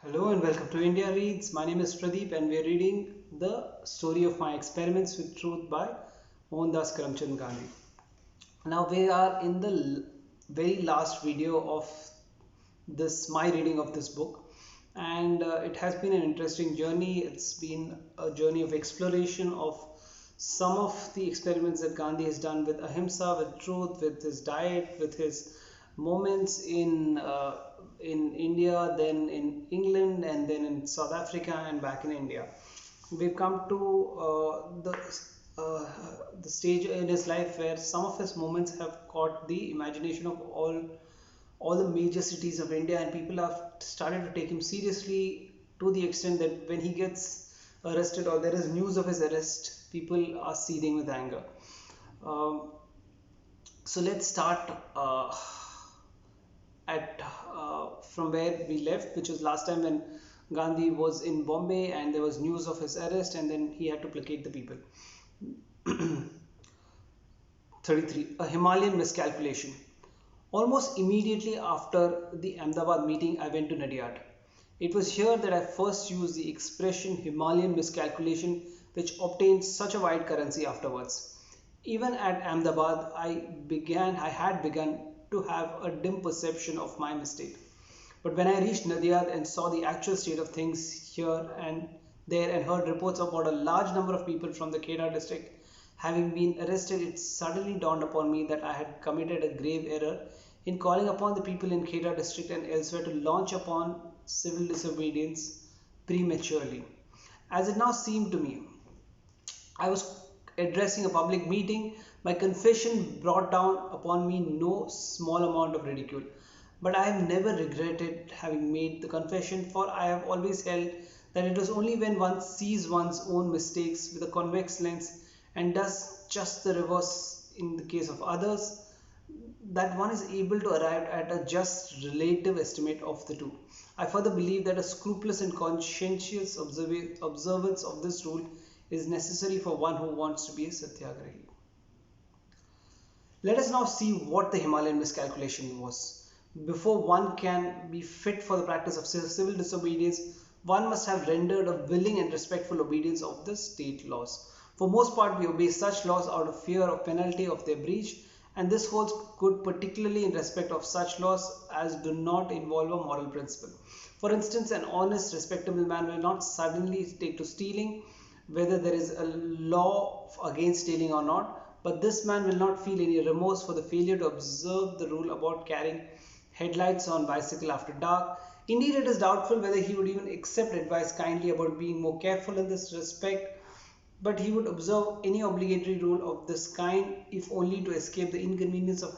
Hello and welcome to India Reads. My name is Pradeep and we are reading The Story of My Experiments with Truth by Mohandas Karamchand Gandhi. Now we are in the very last video of my reading of this book, and it has been an interesting journey. It's been a journey of exploration of some of the experiments that Gandhi has done with ahimsa, with truth, with his diet, with his moments in India, then in England, and then in South Africa, and back in India. We've come to uh, the stage in his life where some of his moments have caught the imagination of all the major cities of India, and people have started to take him seriously to the extent that when he gets arrested or there is news of his arrest, people are seething with anger. Um, so let's start at from where we left, which was last time when Gandhi was in Bombay and there was news of his arrest, and then he had to placate the people. 33. A Himalayan miscalculation. Almost immediately after the Ahmedabad meeting, I went to Nadiad. It was here that I first used the expression Himalayan miscalculation, which obtained such a wide currency afterwards. Even at Ahmedabad, I had begun to have a dim perception of my mistake. But when I reached Nadiad and saw the actual state of things here and there and heard reports about a large number of people from the Kheda district having been arrested, it suddenly dawned upon me that I had committed a grave error in calling upon the people in Kheda district and elsewhere to launch upon civil disobedience prematurely. As it now seemed to me, I was addressing a public meeting. My confession brought down upon me no small amount of ridicule. But I have never regretted having made the confession, for I have always held that it is only when one sees one's own mistakes with a convex lens and does just the reverse in the case of others that one is able to arrive at a just relative estimate of the two. I further believe that a scrupulous and conscientious observance of this rule is necessary for one who wants to be a satyagrahi. Let us now see what the Himalayan miscalculation was. Before one can be fit for the practice of civil disobedience, one must have rendered a willing and respectful obedience of the state laws. For most part, we obey such laws out of fear of penalty of their breach, and this holds good particularly in respect of such laws as do not involve a moral principle. For instance, an honest, respectable man will not suddenly take to stealing, whether there is a law against stealing or not, but this man will not feel any remorse for the failure to observe the rule about carrying headlights on bicycle after dark. Indeed, it is doubtful whether he would even accept advice kindly about being more careful in this respect, but he would observe any obligatory rule of this kind if only to escape the inconvenience of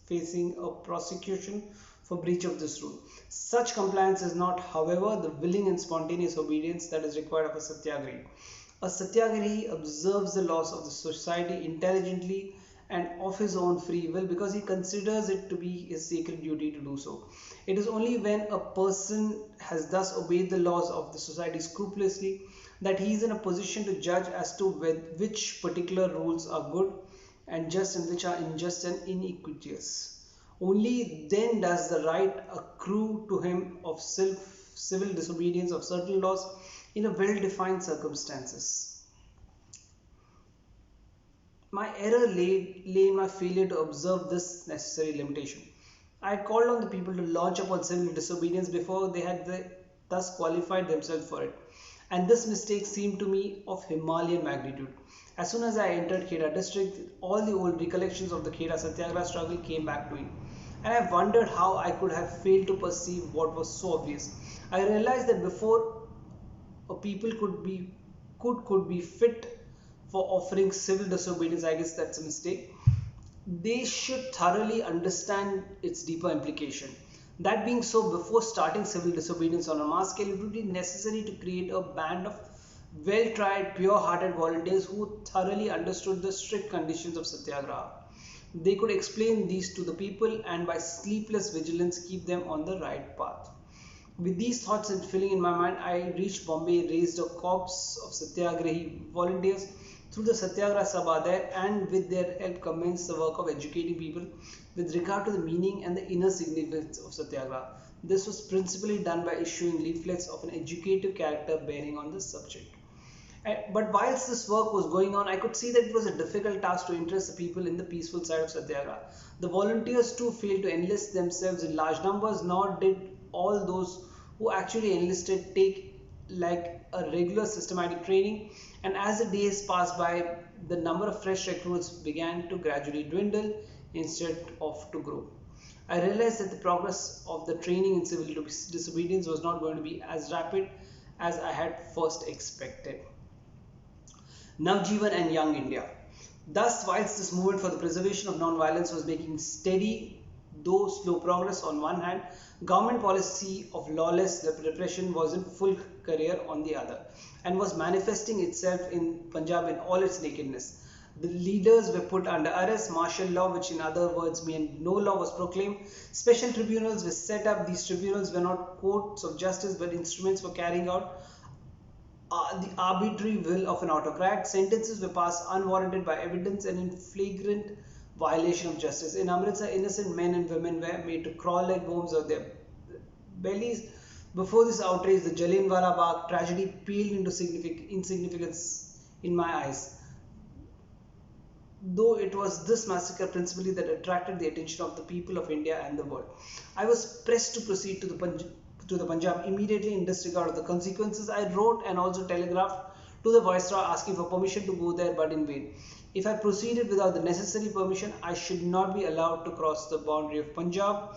facing a prosecution for breach of this rule. Such compliance is not, however, the willing and spontaneous obedience that is required of a satyagrahi. A satyagrahi observes the laws of the society intelligently and of his own free will because he considers it to be his sacred duty to do so. It is only when a person has thus obeyed the laws of the society scrupulously that he is in a position to judge as to which particular rules are good and just and which are unjust and iniquitous. Only then does the right accrue to him of civil disobedience of certain laws in a well-defined circumstances. My error lay in my failure to observe this necessary limitation. I had called on the people to launch upon civil disobedience before they had thus qualified themselves for it, and this mistake seemed to me of Himalayan magnitude. As soon as I entered Kheda district, all the old recollections of the Kheda Satyagraha struggle came back to me, and I wondered how I could have failed to perceive what was so obvious. I realized that before a people could be fit for offering civil disobedience, I guess that's a mistake, they should thoroughly understand its deeper implication. That being so, before starting civil disobedience on a mass scale, it would be necessary to create a band of well-tried, pure-hearted volunteers who thoroughly understood the strict conditions of satyagraha. They could explain these to the people and by sleepless vigilance keep them on the right path. With these thoughts and filling in my mind, I reached Bombay, raised a corps of Satyagrahi volunteers through the Satyagraha Sabha there, and with their help commenced the work of educating people with regard to the meaning and the inner significance of Satyagraha. This was principally done by issuing leaflets of an educative character bearing on the subject. But whilst this work was going on, I could see that it was a difficult task to interest the people in the peaceful side of Satyagraha. The volunteers too failed to enlist themselves in large numbers, nor did all those who actually enlisted take like a regular systematic training. And as the days passed by, the number of fresh recruits began to gradually dwindle instead of to grow. I realized that the progress of the training in civil disobedience was not going to be as rapid as I had first expected. Navjivan and Young India. Thus, whilst this movement for the preservation of non-violence was making steady, though slow progress on one hand, government policy of lawless repression was in full career on the other, and was manifesting itself in Punjab in all its nakedness. The leaders were put under arrest, martial law, which in other words meant no law, was proclaimed. Special tribunals were set up. These tribunals were not courts of justice but instruments for carrying out the arbitrary will of an autocrat. Sentences were passed unwarranted by evidence and in flagrant violation of justice. In Amritsar, innocent men and women were made to crawl like worms on their bellies. Before this outrage, the Jallianwala Bagh tragedy paled into insignificance in my eyes. Though it was this massacre principally that attracted the attention of the people of India and the world. I was pressed to proceed to the Punjab immediately in disregard of the consequences. I wrote and also telegraphed to the Viceroy asking for permission to go there, but in vain. If I proceeded without the necessary permission, I should not be allowed to cross the boundary of Punjab,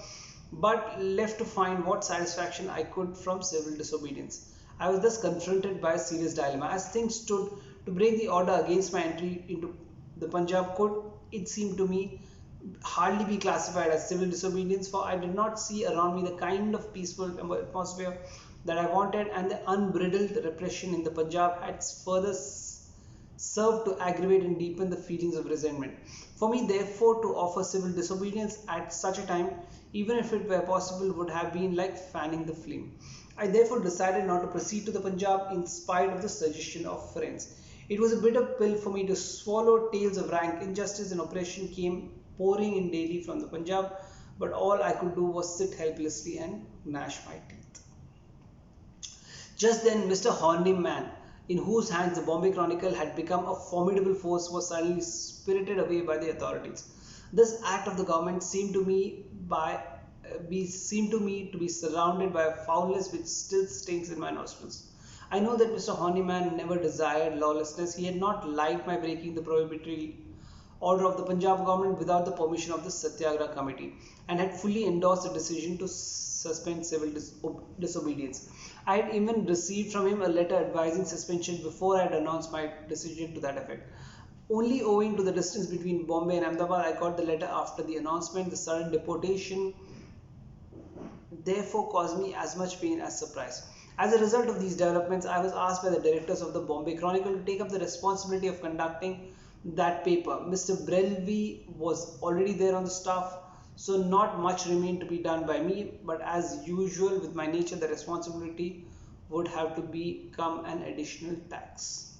but left to find what satisfaction I could from civil disobedience. I was thus confronted by a serious dilemma. As things stood, to break the order against my entry into the Punjab could, it seemed to me, hardly be classified as civil disobedience, for I did not see around me the kind of peaceful atmosphere that I wanted, and the unbridled repression in the Punjab had further served to aggravate and deepen the feelings of resentment. For me, therefore, to offer civil disobedience at such a time, even if it were possible, would have been like fanning the flame. I therefore decided not to proceed to the Punjab in spite of the suggestion of friends. It was a bitter pill for me to swallow. Tales of rank injustice and oppression came pouring in daily from the Punjab, but all I could do was sit helplessly and gnash my teeth. Just then, Mr. Horniman, in whose hands the Bombay Chronicle had become a formidable force, was suddenly spirited away by the authorities. This act of the government seemed to me to be surrounded by a foulness which still stinks in my nostrils. I know that Mr. Horniman never desired lawlessness. He had not liked my breaking the prohibitory order of the Punjab government without the permission of the Satyagraha committee, and had fully endorsed the decision to suspend civil disobedience. I had even received from him a letter advising suspension before I had announced my decision to that effect. Only owing to the distance between Bombay and Ahmedabad, I got the letter after the announcement. The sudden deportation therefore caused me as much pain as surprise. As a result of these developments, I was asked by the directors of the Bombay Chronicle to take up the responsibility of conducting that paper. Mr. Brelvi was already there on the staff, so not much remained to be done by me, but as usual with my nature, the responsibility would have to become an additional tax.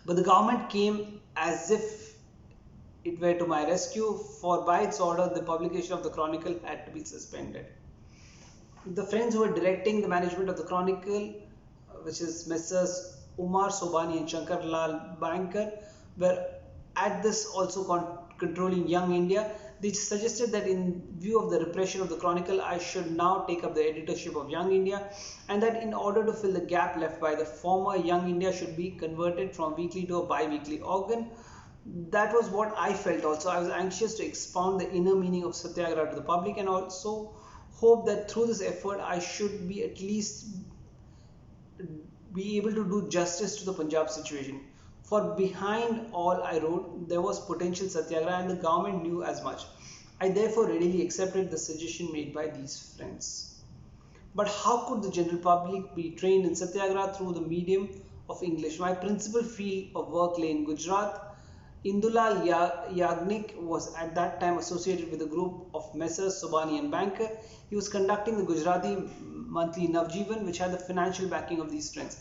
But the government came as if it were to my rescue, for by its order the publication of the Chronicle had to be suspended. The friends who were directing the management of the Chronicle, which is Messrs. Umar Sobani and Shankar Lal Banker, were at this also controlling Young India. They suggested that in view of the repression of the Chronicle, I should now take up the editorship of Young India, and that in order to fill the gap left by the former, Young India should be converted from weekly to a bi-weekly organ. That was what I felt also. I was anxious to expound the inner meaning of Satyagraha to the public, and also hope that through this effort I should be at least be able to do justice to the Punjab situation. For behind all I wrote, there was potential Satyagraha, and the government knew as much. I therefore readily accepted the suggestion made by these friends. But how could the general public be trained in Satyagraha through the medium of English? My principal field of work lay in Gujarat. Indulal Yagnik was at that time associated with a group of Messrs. Sobani and Banker. He was conducting the Gujarati monthly Navjivan, which had the financial backing of these friends.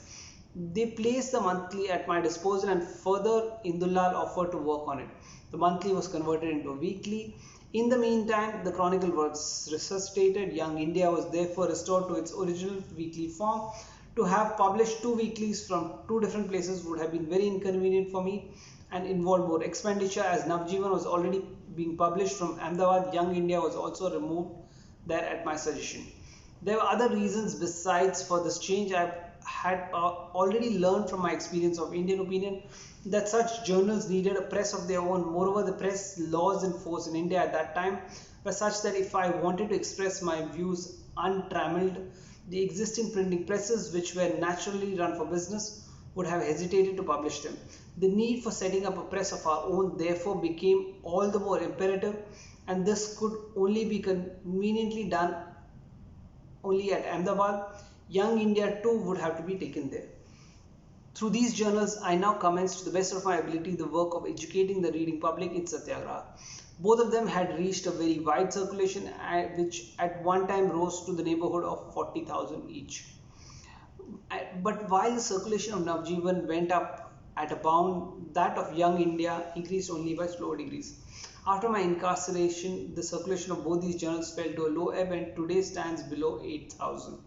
They placed the monthly at my disposal, and further Indulal offered to work on it. The monthly was converted into a weekly. In the meantime, the chronicle was resuscitated. Young India was therefore restored to its original weekly form. To have published two weeklies from two different places would have been very inconvenient for me and involved more expenditure, as Navjivan was already being published from Ahmedabad. Young India was also removed there at my suggestion. There were other reasons besides for this change. I had already learned from my experience of Indian opinion that such journals needed a press of their own. Moreover, the press laws in force in India at that time were such that if I wanted to express my views untrammeled, the existing printing presses, which were naturally run for business, would have hesitated to publish them. The need for setting up a press of our own therefore became all the more imperative, and this could only be conveniently done only at Ahmedabad. Young India too would have to be taken there. Through these journals, I now commenced to the best of my ability the work of educating the reading public in Satyagraha. Both of them had reached a very wide circulation, which at one time rose to the neighborhood of 40,000 each. But while the circulation of Navjivan went up at a bound, that of Young India increased only by slow degrees. After my incarceration, the circulation of both these journals fell to a low ebb and today stands below 8,000.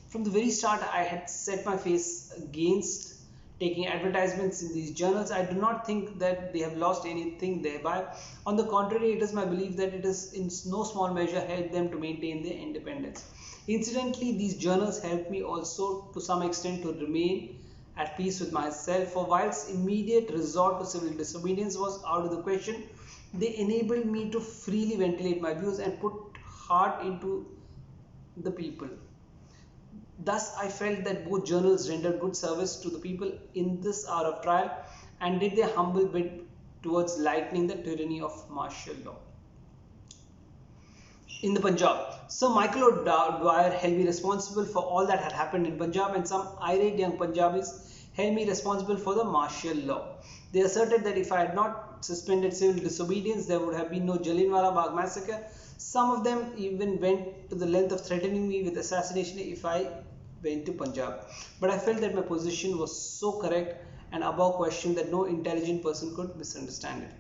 From the very start, I had set my face against taking advertisements in these journals. I do not think that they have lost anything thereby. On the contrary, it is my belief that it has in no small measure helped them to maintain their independence. Incidentally, these journals helped me also to some extent to remain at peace with myself, for whilst immediate resort to civil disobedience was out of the question, they enabled me to freely ventilate my views and put heart into the people. Thus, I felt that both journals rendered good service to the people in this hour of trial and did their humble bit towards lightening the tyranny of martial law. In the Punjab, Sir Michael O'Dwyer held me responsible for all that had happened in Punjab, and some irate young Punjabis held me responsible for the martial law. They asserted that if I had not suspended civil disobedience, there would have been no Jallianwala Bagh massacre. Some of them even went to the length of threatening me with assassination if I went to Punjab. But I felt that my position was so correct and above question that no intelligent person could misunderstand it.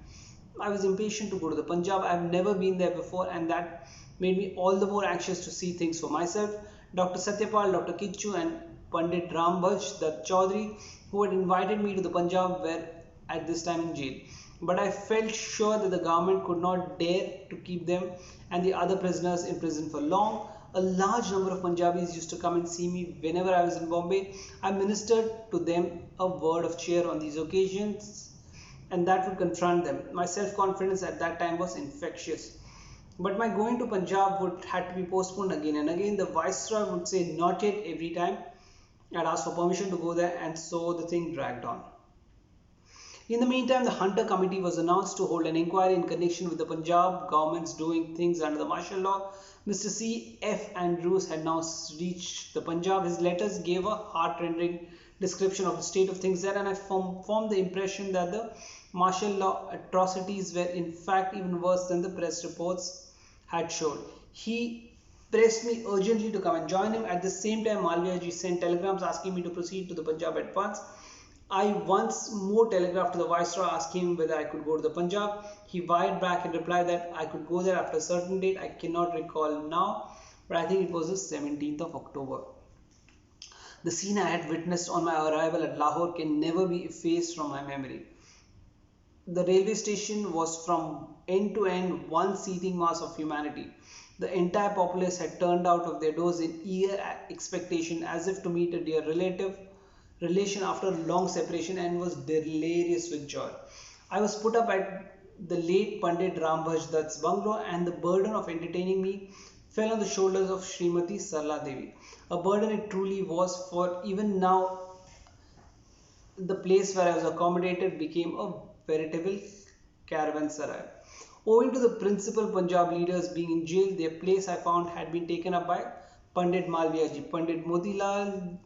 I was impatient to go to the Punjab. I have never been there before, and that made me all the more anxious to see things for myself. Dr. Satyapal, Dr. Kichu, and Pandit Rambhaj Dutt Chaudhary, who had invited me to the Punjab, were at this time in jail. But I felt sure that the government could not dare to keep them and the other prisoners in prison for long. A large number of Punjabis used to come and see me whenever I was in Bombay. I ministered to them a word of cheer on these occasions, and that would confront them. My self-confidence at that time was infectious. But my going to Punjab would had to be postponed again and again. The Viceroy would say not yet every time. I'd ask for permission to go there, and so the thing dragged on. In the meantime, the Hunter Committee was announced to hold an inquiry in connection with the Punjab government's doing things under the martial law. Mr. C. F. Andrews had now reached the Punjab. His letters gave a heart-rending description of the state of things there, and I formed the impression that the martial law atrocities were in fact even worse than the press reports had shown. He pressed me urgently to come and join him. At the same time, Malviyaji sent telegrams asking me to proceed to the Punjab at once. I once more telegraphed to the Viceroy asking him whether I could go to the Punjab. He wired back and replied that I could go there after a certain date. I cannot recall now, but I think it was the 17th of October. The scene I had witnessed on my arrival at Lahore can never be effaced from my memory. The railway station was from end to end one seething mass of humanity. The entire populace had turned out of their doors in eager expectation as if to meet a dear relation after a long separation, and was delirious with joy. I was put up at the late Pandit Rambhaj Dutt's bungalow, and the burden of entertaining me fell on the shoulders of Srimati Sarla Devi. A burden it truly was, for even now the place where I was accommodated became a veritable caravanserai. Owing to the principal Punjab leaders being in jail, their place I found had been taken up by Pandit Malviyaji, Pandit Motilalji,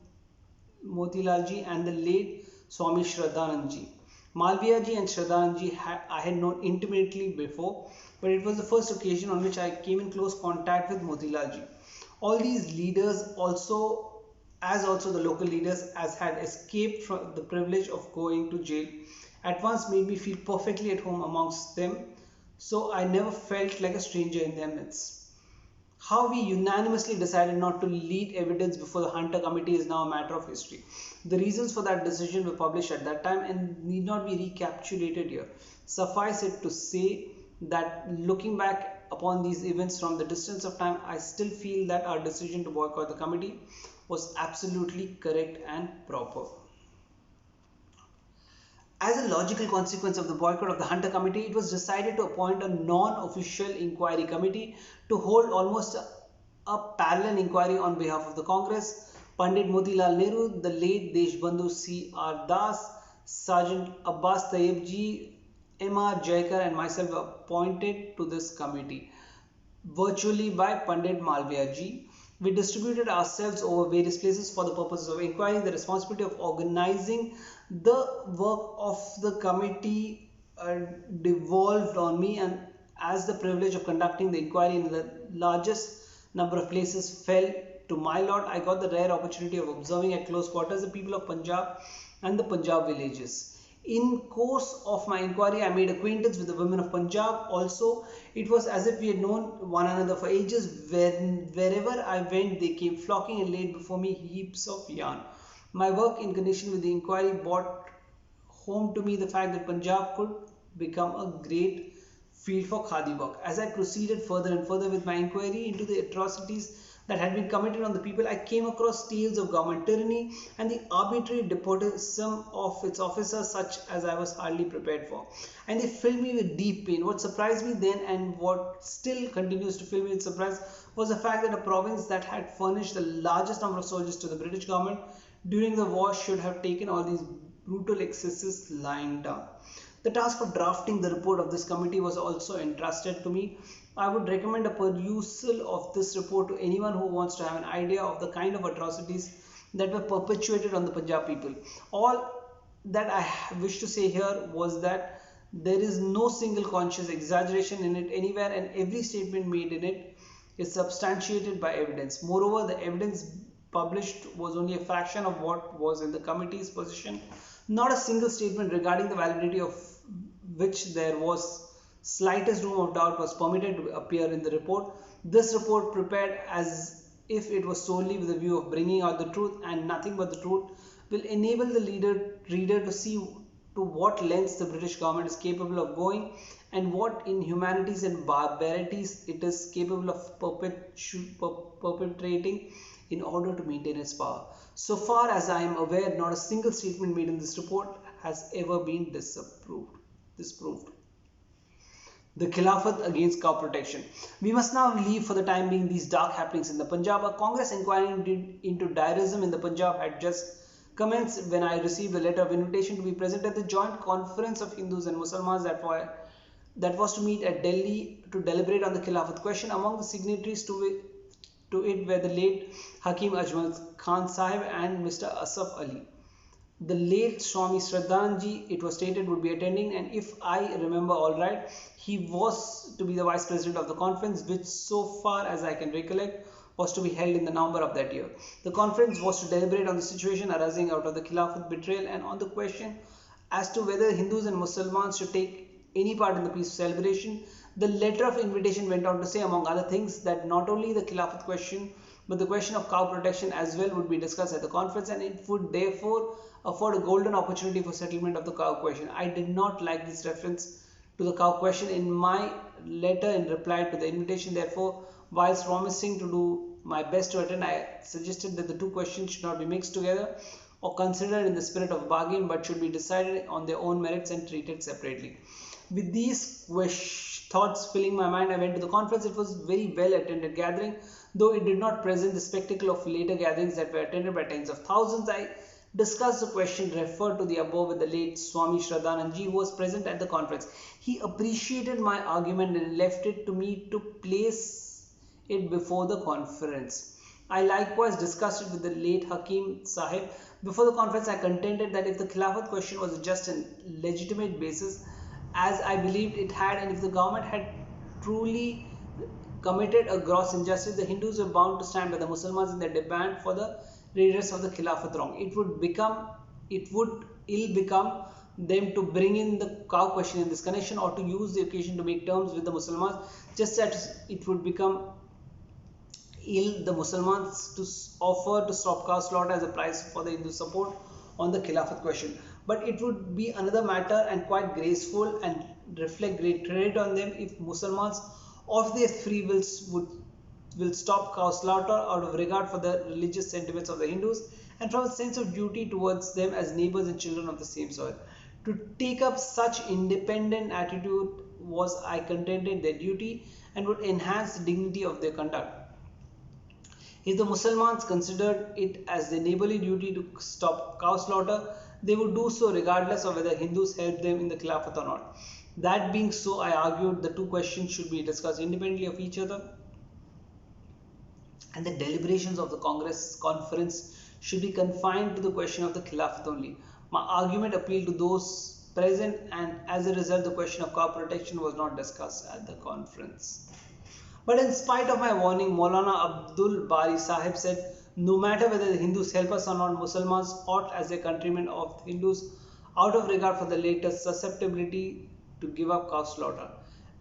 and the late Swami Shraddhanandji. Malviyaji and Shraddhanandji I had known intimately before, but it was the first occasion on which I came in close contact with Motilalji. All these leaders also the local leaders as had escaped from the privilege of going to jail, at once made me feel perfectly at home amongst them. so I never felt like a stranger in their midst. How we unanimously decided not to lead evidence before the Hunter Committee is now a matter of history. The reasons for that decision were published at that time and need not be recapitulated here. Suffice it to say that looking back upon these events from the distance of time, I still feel that our decision to boycott the committee was absolutely correct and proper. As a logical consequence of the boycott of the Hunter Committee, it was decided to appoint a non-official inquiry committee to hold almost a parallel inquiry on behalf of the Congress. Pandit Motilal Nehru, the late Deshbandhu C.R. Das, Sergeant Abbas Tayyib ji, M.R. Jaikar and myself were appointed to this committee virtually by Pandit Malviya ji. We distributed ourselves over various places for the purposes of inquiry. The responsibility of organizing the work of the committee devolved on me, and as the privilege of conducting the inquiry in the largest number of places fell to my lot, I got the rare opportunity of observing at close quarters the people of Punjab and the Punjab villages. In course of my inquiry, I made acquaintance with the women of Punjab. Also, it was as if we had known one another for ages. Wherever I went, they came flocking and laid before me heaps of yarn. My work in connection with the inquiry brought home to me the fact that Punjab could become a great field for khadi work. As I proceeded further and further with my inquiry into the atrocities that had been committed on the people, I came across tales of government tyranny and the arbitrary despotism of its officers such as I was hardly prepared for. And they filled me with deep pain. What surprised me then and what still continues to fill me with surprise was the fact that a province that had furnished the largest number of soldiers to the British government during the war should have taken all these brutal excesses lying down. The task of drafting the report of this committee was also entrusted to me. I would recommend a perusal of this report to anyone who wants to have an idea of the kind of atrocities that were perpetuated on the Punjab people. All that I wish to say here was that there is no single conscious exaggeration in it anywhere, and every statement made in it is substantiated by evidence. Moreover, the evidence published was only a fraction of what was in the committee's possession. Not a single statement regarding the validity of which there was slightest room of doubt was permitted to appear in the report. This report, prepared as if it was solely with a view of bringing out the truth and nothing but the truth, will enable the reader to see to what lengths the British government is capable of going and what inhumanities and barbarities it is capable of perpetrating in order to maintain its power. So far as I am aware, not a single statement made in this report has ever been disproved. The Khilafat against cow protection. We must now leave for the time being these dark happenings in the Punjab. A Congress inquiry into dairyism in the Punjab had just commenced when I received a letter of invitation to be present at the joint conference of Hindus and Muslims that was to meet at Delhi to deliberate on the Khilafat question. Among the signatories to it were the late Hakim Ajmal Khan Sahib and Mr. Asaf Ali. The late Swami Shraddhanji, it was stated, would be attending, and if I remember all right, he was to be the vice president of the conference, which so far as I can recollect was to be held in the November of that year. The conference was to deliberate on the situation arising out of the Khilafat betrayal and on the question as to whether Hindus and Muslims should take any part in the peace celebration. The letter of invitation went on to say, among other things, that not only the Khilafat question but the question of cow protection as well would be discussed at the conference, and it would therefore afford a golden opportunity for settlement of the cow question. I did not like this reference to the cow question in my letter in reply to the invitation. Therefore, whilst promising to do my best to attend, I suggested that the two questions should not be mixed together or considered in the spirit of bargain, but should be decided on their own merits and treated separately. With these thoughts filling my mind, I went to the conference. It was a very well attended gathering, though it did not present the spectacle of later gatherings that were attended by tens of thousands. I discussed the question referred to the above with the late Swami Shraddhananji, who was present at the conference. He appreciated my argument and left it to me to place it before the conference. I likewise discussed it with the late Hakim Sahib. Before the conference, I contended that if the Khilafat question was just a legitimate basis, as I believed it had, and if the government had truly committed a gross injustice, the Hindus were bound to stand by the Muslims in their demand for the redress of the Khilafat wrong. It would ill become them to bring in the cow question in this connection, or to use the occasion to make terms with the Muslims, just as it would become ill the Muslims to offer to stop cow slaughter as a price for the Hindu support on the Khilafat question. But it would be another matter and quite graceful and reflect great credit on them if Muslims of their free wills will stop cow slaughter out of regard for the religious sentiments of the Hindus and from a sense of duty towards them as neighbors and children of the same soil. To take up such independent attitude was, I contended, their duty and would enhance the dignity of their conduct. If the Muslims considered it as their neighborly duty to stop cow slaughter, they would do so regardless of whether Hindus helped them in the Khilafat or not. That being so, I argued the two questions should be discussed independently of each other, and the deliberations of the conference should be confined to the question of the Khilafat only. My argument appealed to those present, and as a result, the question of cow protection was not discussed at the conference. But in spite of my warning, Maulana Abdul Bari Sahib said, no matter whether the Hindus help us or not, Muslims ought, as their countrymen of Hindus, out of regard for the latest susceptibility, to give up cow slaughter.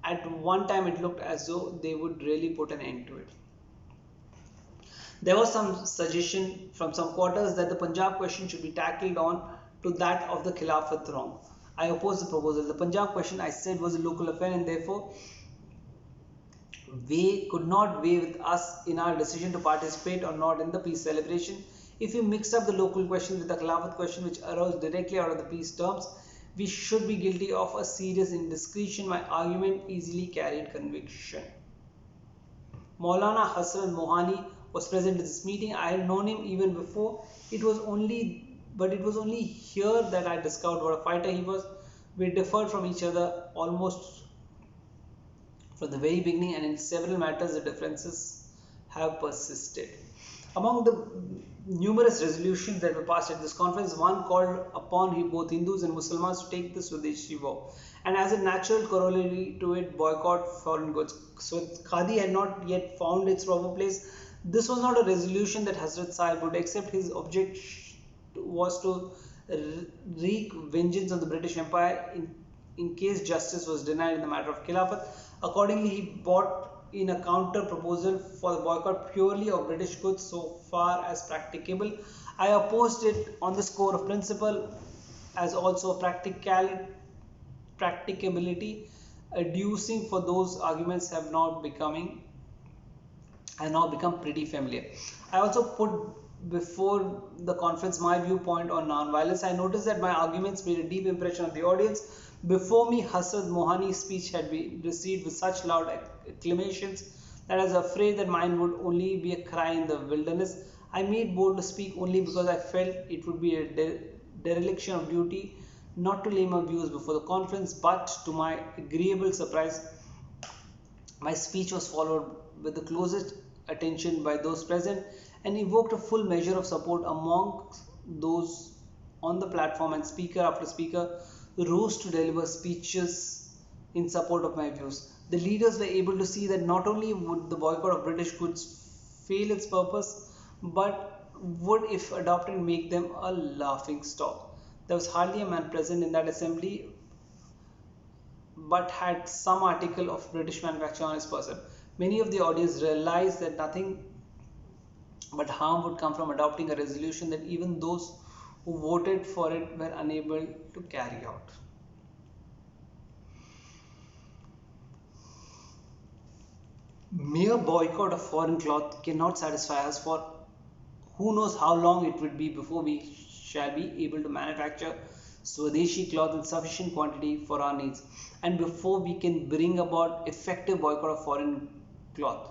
At one time, it looked as though they would really put an end to it. There was some suggestion from some quarters that the Punjab question should be tackled on to that of the Khilafat wrong. I opposed the proposal. The Punjab question, I said, was a local affair, and therefore they could not weigh with us in our decision to participate or not in the peace celebration. If we mix up the local question with the Khilafat question, which arose directly out of the peace terms, we should be guilty of a serious indiscretion. My argument easily carried conviction. Maulana Hassan Mohani was present at this meeting. I had known him even before. It was only here that I discovered what a fighter he was. We differed from each other almost from the very beginning, and in several matters the differences have persisted. Among the numerous resolutions that were passed at this conference, one called upon both Hindus and Muslims to take the Swadeshi vow, and as a natural corollary to it, boycott foreign goods. So khadi had not yet found its proper place. This was not a resolution that Hazrat Sahib would accept. His object was to wreak vengeance on the British Empire in case justice was denied in the matter of Khilafat. Accordingly, he brought in a counter proposal for the boycott purely of British goods so far as practicable. I opposed it on the score of principle as also practicability, adducing for those arguments have now become pretty familiar. I also put before the conference my viewpoint on non-violence. I noticed that my arguments made a deep impression on the audience. Before me, Hazrat Mohani's speech had been received with such loud acclamations that I was afraid that mine would only be a cry in the wilderness. I made bold to speak only because I felt it would be a dereliction of duty not to lay my views before the conference, but to my agreeable surprise, my speech was followed with the closest attention by those present and evoked a full measure of support among those on the platform, and speaker after speaker rose to deliver speeches in support of my views. The leaders were able to see that not only would the boycott of British goods fail its purpose, but would, if adopted, make them a laughing stock. There was hardly a man present in that assembly but had some article of British manufacture on his person. Many of the audience realized that nothing but harm would come from adopting a resolution that even those who voted for it were unable to carry out. Mere boycott of foreign cloth cannot satisfy us, for who knows how long it would be before we shall be able to manufacture Swadeshi cloth in sufficient quantity for our needs, and before we can bring about effective boycott of foreign cloth.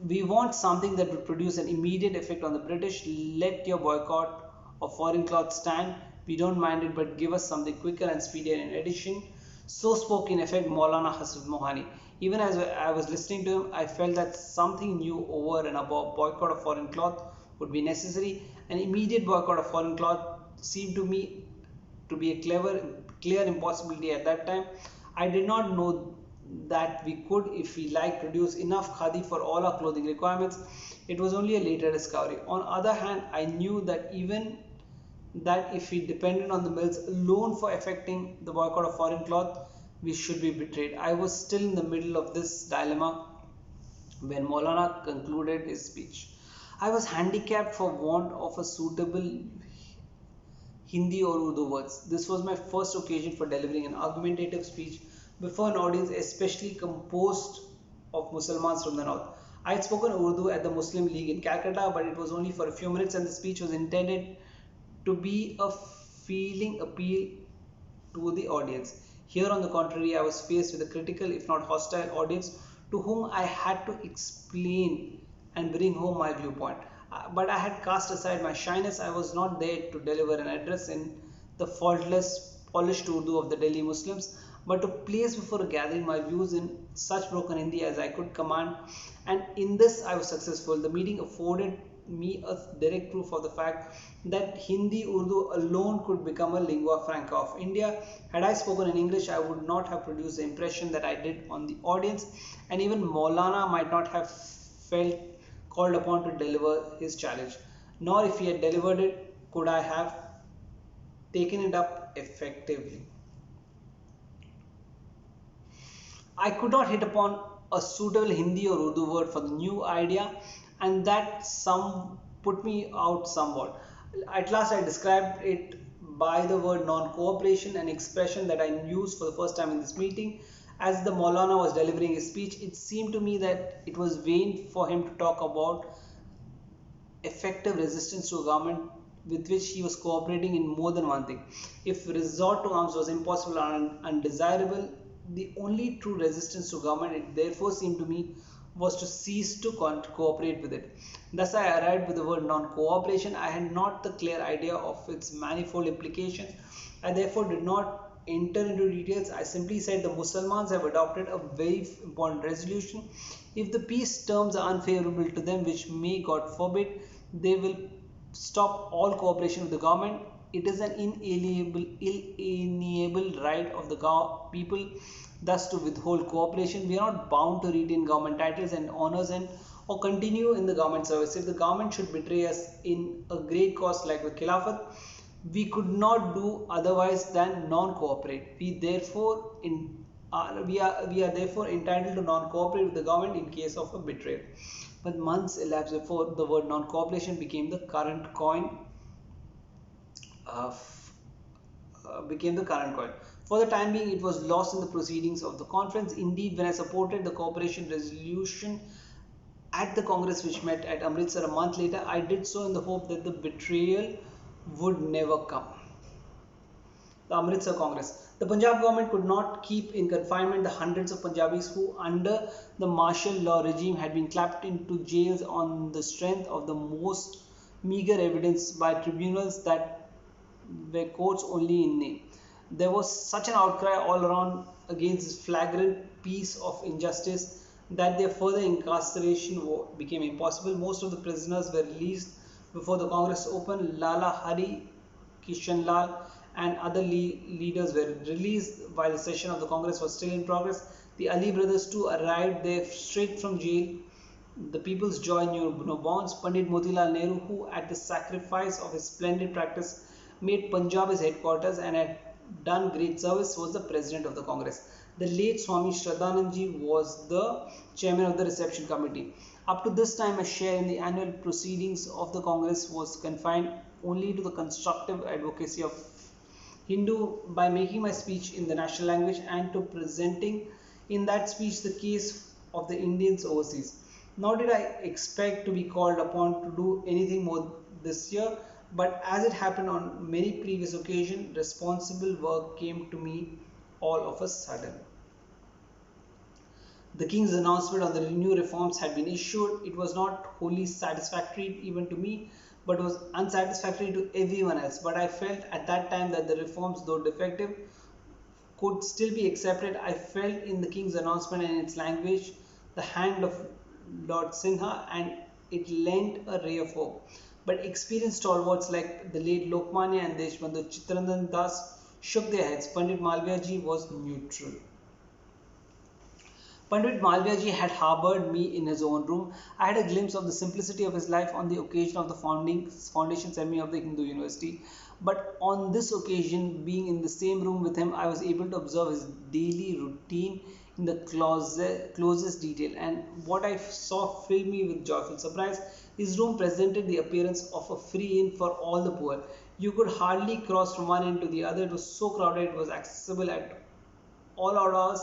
We want something that would produce an immediate effect on the British. Let your boycott of foreign cloth stand. We don't mind it, but give us something quicker and speedier in addition. So spoke in effect Maulana Hassan Mohani. Even as I was listening to him, I felt that something new over and above boycott of foreign cloth would be necessary. An immediate boycott of foreign cloth seemed to me to be a clear impossibility at that time. I did not know that we could, if we like, produce enough khadi for all our clothing requirements. It was only a later discovery. On the other hand, I knew that even that if we depended on the mills alone for effecting the boycott of foreign cloth, we should be betrayed. I was still in the middle of this dilemma when Maulana concluded his speech. I was handicapped for want of a suitable Hindi or Urdu words. This was my first occasion for delivering an argumentative speech before an audience especially composed of Muslims from the north. I had spoken Urdu at the Muslim League in Calcutta, but it was only for a few minutes and the speech was intended to be a feeling appeal to the audience. Here, on the contrary, I was faced with a critical, if not hostile, audience to whom I had to explain and bring home my viewpoint. But I had cast aside my shyness. I was not there to deliver an address in the faultless, polished Urdu of the Delhi Muslims, but to place before a gathering my views in such broken Hindi as I could command. And in this, I was successful. The meeting afforded me a direct proof of the fact that Hindi Urdu alone could become a lingua franca of India. Had I spoken in English, I would not have produced the impression that I did on the audience, and even Maulana might not have felt called upon to deliver his challenge. Nor if he had delivered it, could I have taken it up effectively. I could not hit upon a suitable Hindi or Urdu word for the new idea, and that some put me out somewhat. At last, I described it by the word non-cooperation, an expression that I used for the first time in this meeting. As the Maulana was delivering his speech, it seemed to me that it was vain for him to talk about effective resistance to a government with which he was cooperating in more than one thing. If resort to arms was impossible and undesirable, the only true resistance to government, it therefore seemed to me, was to cease to cooperate with it. Thus I arrived with the word non-cooperation. I had not the clear idea of its manifold implications. I therefore did not enter into details. I simply said the Muslims have adopted a very important resolution. If the peace terms are unfavorable to them, which may God forbid, they will stop all cooperation with the government. It is an inalienable right of the people thus to withhold cooperation. We are not bound to retain government titles and honors and or continue in the government service. If the government should betray us in a great cause like the Khilafat, we could not do otherwise than non-cooperate. We are therefore entitled to non-cooperate with the government in case of a betrayal. But months elapsed before the word non-cooperation became the current coin. For the time being, it was lost in the proceedings of the conference. Indeed, when I supported the cooperation resolution at the Congress which met at Amritsar a month later, I did so in the hope that the betrayal would never come. The Amritsar Congress. The Punjab government could not keep in confinement the hundreds of Punjabis who, under the martial law regime, had been clapped into jails on the strength of the most meager evidence by tribunals that were courts only in name. There was such an outcry all around against this flagrant piece of injustice that their further incarceration became impossible. Most of the prisoners were released before the Congress opened. Lala Hari Kishan Lal and other leaders were released while the session of the Congress was still in progress. The Ali brothers too arrived there straight from jail. The people's joy knew no bounds. Pandit Motilal Nehru, who at the sacrifice of his splendid practice made Punjab his headquarters and had done great service, was the president of the Congress. The late Swami Shraddhanandji was the chairman of the reception committee. Up to this time, a share in the annual proceedings of the Congress was confined only to the constructive advocacy of Hindu by making my speech in the national language and to presenting in that speech the case of the Indians overseas. Nor did I expect to be called upon to do anything more this year, but as it happened on many previous occasions, responsible work came to me all of a sudden. The king's announcement on the new reforms had been issued. It was not wholly satisfactory even to me, but was unsatisfactory to everyone else. But I felt at that time that the reforms, though defective, could still be accepted. I felt in the king's announcement and its language the hand of Lord Sinha, and it lent a ray of hope. But experienced stalwarts like the late Lokmanya and Deshbandhu Chittaranjan Das shook their heads. Pandit Malviya ji was neutral. Pandit Malviyaji had harbored me in his own room. I had a glimpse of the simplicity of his life on the occasion of the foundation ceremony of the Hindu University. But on this occasion, being in the same room with him, I was able to observe his daily routine in the closest detail. And what I saw filled me with joyful surprise. His room presented the appearance of a free inn for all the poor. You could hardly cross from one end to the other. It was so crowded, it was accessible at all hours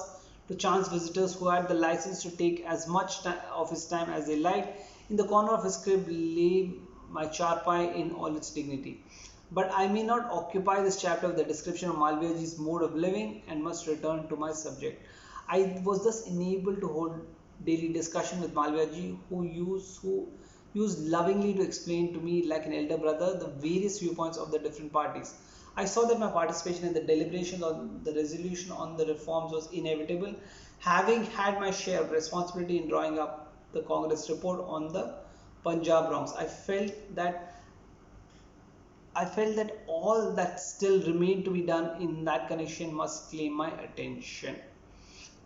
to chance visitors who had the license to take as much of his time as they liked. In the corner of his crib lay my charpai in all its dignity. But I may not occupy this chapter with the description of Malviyaji's mode of living and must return to my subject. I was thus enabled to hold daily discussion with Malviyaji, who used lovingly to explain to me like an elder brother the various viewpoints of the different parties. I saw that my participation in the deliberations on the resolution on the reforms was inevitable, having had my share of responsibility in drawing up the Congress report on the Punjab wrongs. I felt that all that still remained to be done in that connection must claim my attention.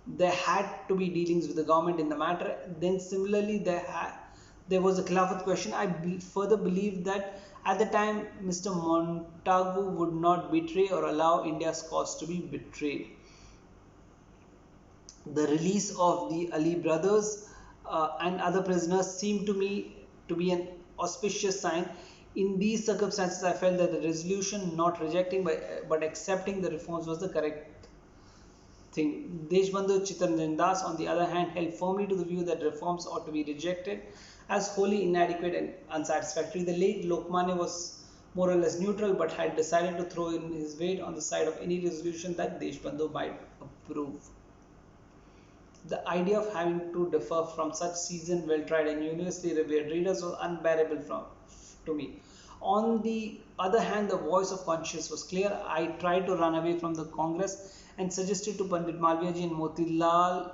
There had to be dealings with the government in the matter. Then similarly, there was a Khilafat question. I further believed that at the time Mr. Montagu would not betray or allow India's cause to be betrayed. The release of the Ali brothers and other prisoners seemed to me to be an auspicious sign. In these circumstances, I felt that the resolution not rejecting but accepting the reforms was the correct thing. Deshbandhu Chittaranjan Das, on the other hand, held firmly to the view that reforms ought to be rejected as wholly inadequate and unsatisfactory. The late Lokmanya was more or less neutral but had decided to throw in his weight on the side of any resolution that Deshbandhu might approve. The idea of having to differ from such seasoned, well-tried and universally revered readers was unbearable to me. On the other hand, the voice of conscience was clear. I tried to run away from the Congress and suggested to Pandit Malviyaji and Motilal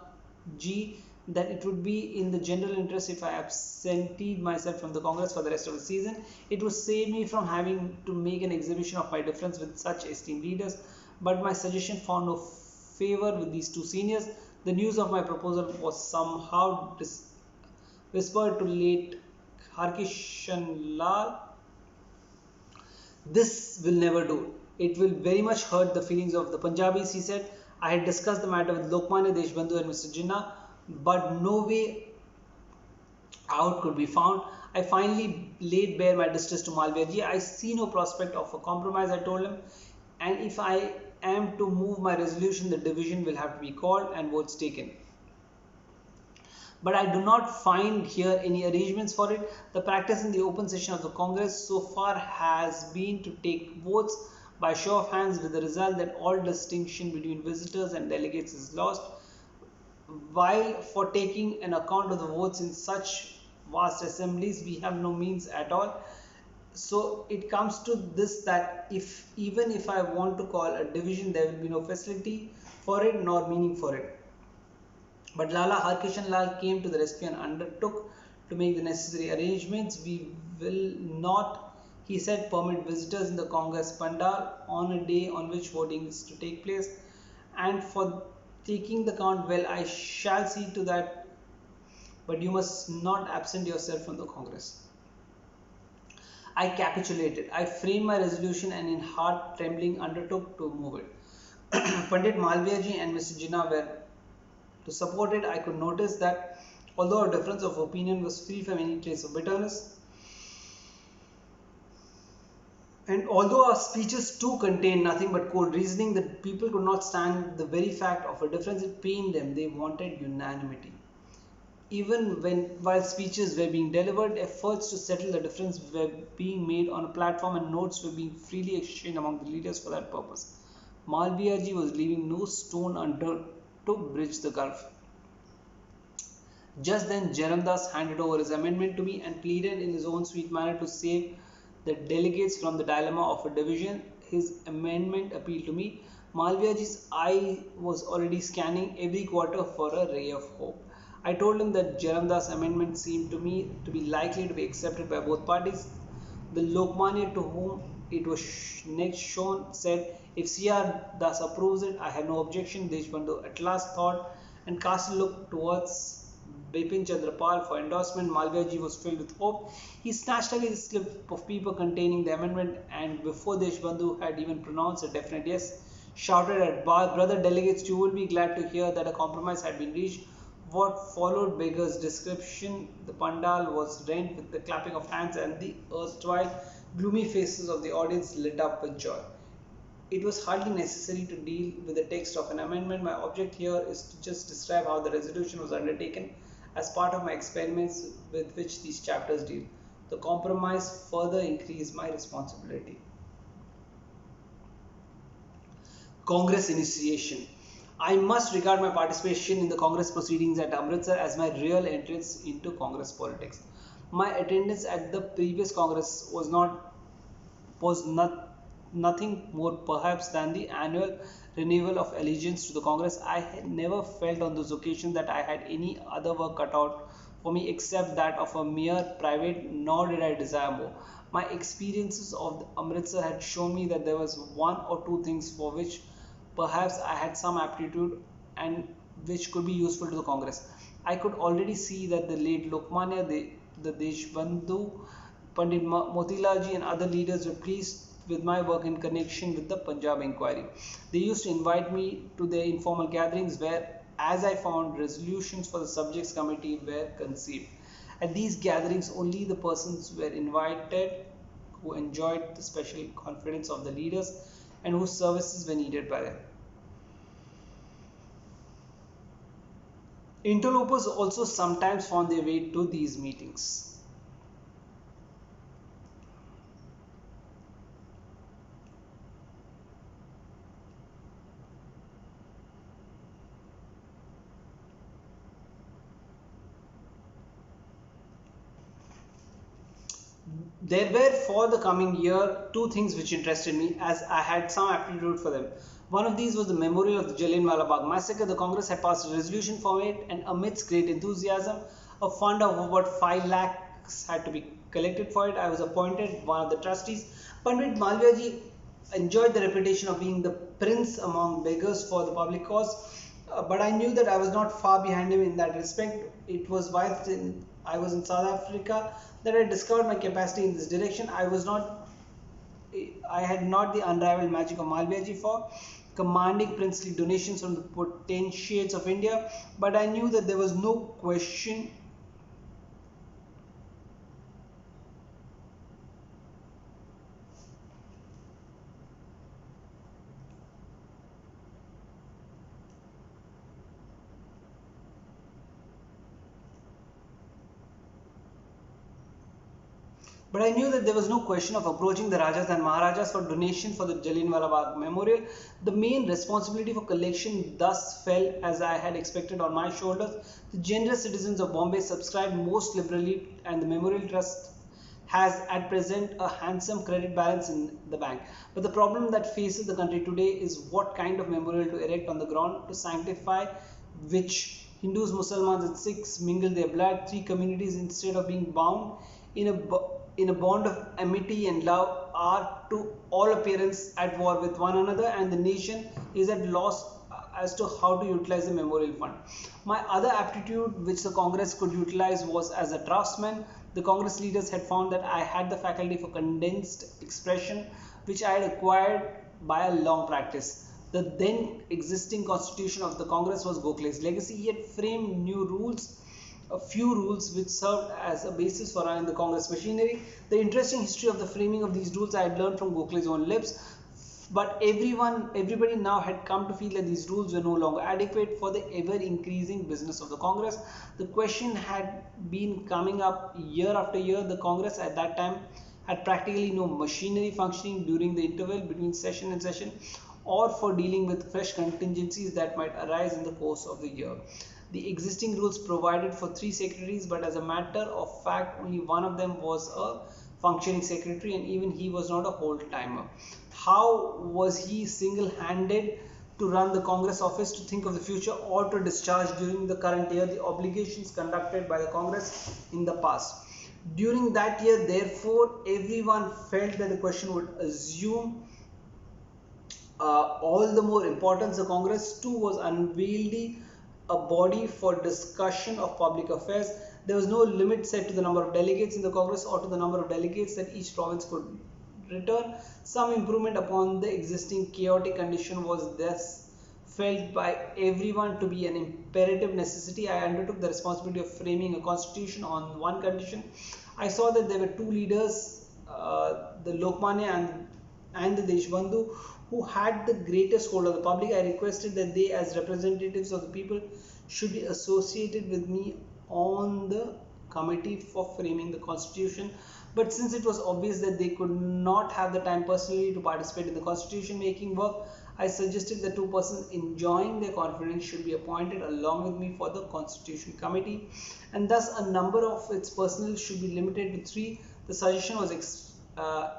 ji that it would be in the general interest if I absented myself from the Congress for the rest of the season. It would save me from having to make an exhibition of my difference with such esteemed leaders. But my suggestion found no favor with these two seniors. The news of my proposal was somehow whispered to late Harkishan Lal. This will never do. It will very much hurt the feelings of the Punjabis, he said. I had discussed the matter with Lokmanya, Deshbandhu and Mr. Jinnah, but no way out could be found. I finally laid bare my distress to Malviyaji. I see no prospect of a compromise, I told him, and if I am to move my resolution, the division will have to be called and votes taken. But I do not find here any arrangements for it. The practice in the open session of the Congress so far has been to take votes by show of hands, with the result that all distinction between visitors and delegates is lost. While for taking an account of the votes in such vast assemblies, we have no means at all. So it comes to this, that even if I want to call a division, there will be no facility for it nor meaning for it. But Lala Harkishan Lal came to the rescue and undertook to make the necessary arrangements. We will not, he said, permit visitors in the Congress Pandal on a day on which voting is to take place. And for taking the count, well, I shall see to that, but you must not absent yourself from the Congress. I capitulated. I framed my resolution and in heart trembling undertook to move it. Pandit Malviyaji and Mr. Jinnah were to support it. I could notice that although our difference of opinion was free from any trace of bitterness, and although our speeches too contained nothing but cold reasoning, the people could not stand the very fact of a difference. It pained them. They wanted unanimity. Even while speeches were being delivered, efforts to settle the difference were being made on a platform and notes were being freely exchanged among the leaders for that purpose. Malviyaji was leaving no stone unturned to bridge the gulf. Just then Jaramdas handed over his amendment to me and pleaded in his own sweet manner to save the delegates from the dilemma of a division. His amendment appealed to me. Malviyaji's eye was already scanning every quarter for a ray of hope. I told him that Jaramdas' amendment seemed to me to be likely to be accepted by both parties. The Lokmanya, to whom it was next shown, said, if C.R. Das approves it, I have no objection. Deshbandhu at last thought and cast a look towards Bipin Chandrapal for endorsement. Malviyaji was filled with hope. He snatched away the slip of paper containing the amendment, and before Deshbandhu had even pronounced a definite yes, shouted at brother delegates, you will be glad to hear that a compromise had been reached. What followed beggars description. The pandal was rent with the clapping of hands, and the erstwhile gloomy faces of the audience lit up with joy. It was hardly necessary to deal with the text of an amendment. My object here is to just describe how the resolution was undertaken as part of my experiments with which these chapters deal. The compromise further increased my responsibility. Congress initiation. I must regard my participation in the Congress proceedings at Amritsar as my real entrance into Congress politics. My attendance at the previous Congress was nothing more perhaps than the annual renewal of allegiance to the Congress. I had never felt on those occasions that I had any other work cut out for me except that of a mere private, nor did I desire more. My experiences of Amritsar had shown me that there was one or two things for which perhaps I had some aptitude and which could be useful to the Congress. I could already see that the late Lokmanya, the Deshbandhu, Pandit Motilal and other leaders were pleased with my work in connection with the Punjab inquiry. They used to invite me to their informal gatherings where, as I found, resolutions for the subjects committee were conceived. At these gatherings, only the persons were invited who enjoyed the special confidence of the leaders and whose services were needed by them. Interlopers also sometimes found their way to these meetings. There were for the coming year two things which interested me as I had some aptitude for them. One of these was the memorial of the Jallianwala Bagh massacre. The Congress had passed a resolution for it, and amidst great enthusiasm, a fund of about 5 lakhs had to be collected for it. I was appointed one of the trustees. Pandit Malviyaji enjoyed the reputation of being the prince among beggars for the public cause, but I knew that I was not far behind him in that respect. It was whilst I was in South Africa that I discovered my capacity in this direction. I had not the unrivaled magic of Malviyaji for commanding princely donations from the potentates of India, but I knew that there was no question But I knew that there was no question of approaching the Rajas and Maharajas for donation for the Jallianwala Bagh Memorial. The main responsibility for collection thus fell, as I had expected, on my shoulders. The generous citizens of Bombay subscribed most liberally, and the Memorial Trust has at present a handsome credit balance in the bank. But the problem that faces the country today is what kind of memorial to erect on the ground to sanctify which Hindus, Muslims and Sikhs mingle their blood. Three communities, instead of being bound in a bond of amity and love, are to all appearance at war with one another, and the nation is at loss as to how to utilize the memorial fund. My other aptitude which the Congress could utilize was as a draftsman. The Congress leaders had found that I had the faculty for condensed expression, which I had acquired by a long practice. The then existing constitution of the Congress was Gokhale's legacy. He had framed new rules, a few rules which served as a basis for running the Congress machinery. The interesting history of the framing of these rules I had learned from Gokhale's own lips, but everybody now had come to feel that these rules were no longer adequate for the ever increasing business of the Congress. The question had been coming up year after year. The Congress at that time had practically no machinery functioning during the interval between session and session, or for dealing with fresh contingencies that might arise in the course of the year. The existing rules provided for 3 secretaries, but as a matter of fact, only one of them was a functioning secretary, and even he was not a whole-timer. How was he single-handed to run the Congress office, to think of the future, or to discharge during the current year the obligations conducted by the Congress in the past? During that year, therefore, everyone felt that the question would assume all the more importance. The Congress too was unwieldy a body for discussion of public affairs. There was no limit set to the number of delegates in the Congress or to the number of delegates that each province could return. Some improvement upon the existing chaotic condition was thus felt by everyone to be an imperative necessity. I undertook the responsibility of framing a constitution on one condition. I saw that there were two leaders, the Lokmanya and the Deshbandhu, who had the greatest hold of the public. I requested that they, as representatives of the people, should be associated with me on the committee for framing the constitution. But since it was obvious that they could not have the time personally to participate in the constitution making work, I suggested that two persons enjoying their confidence should be appointed along with me for the constitution committee, and thus a number of its personnel should be limited to three. The suggestion was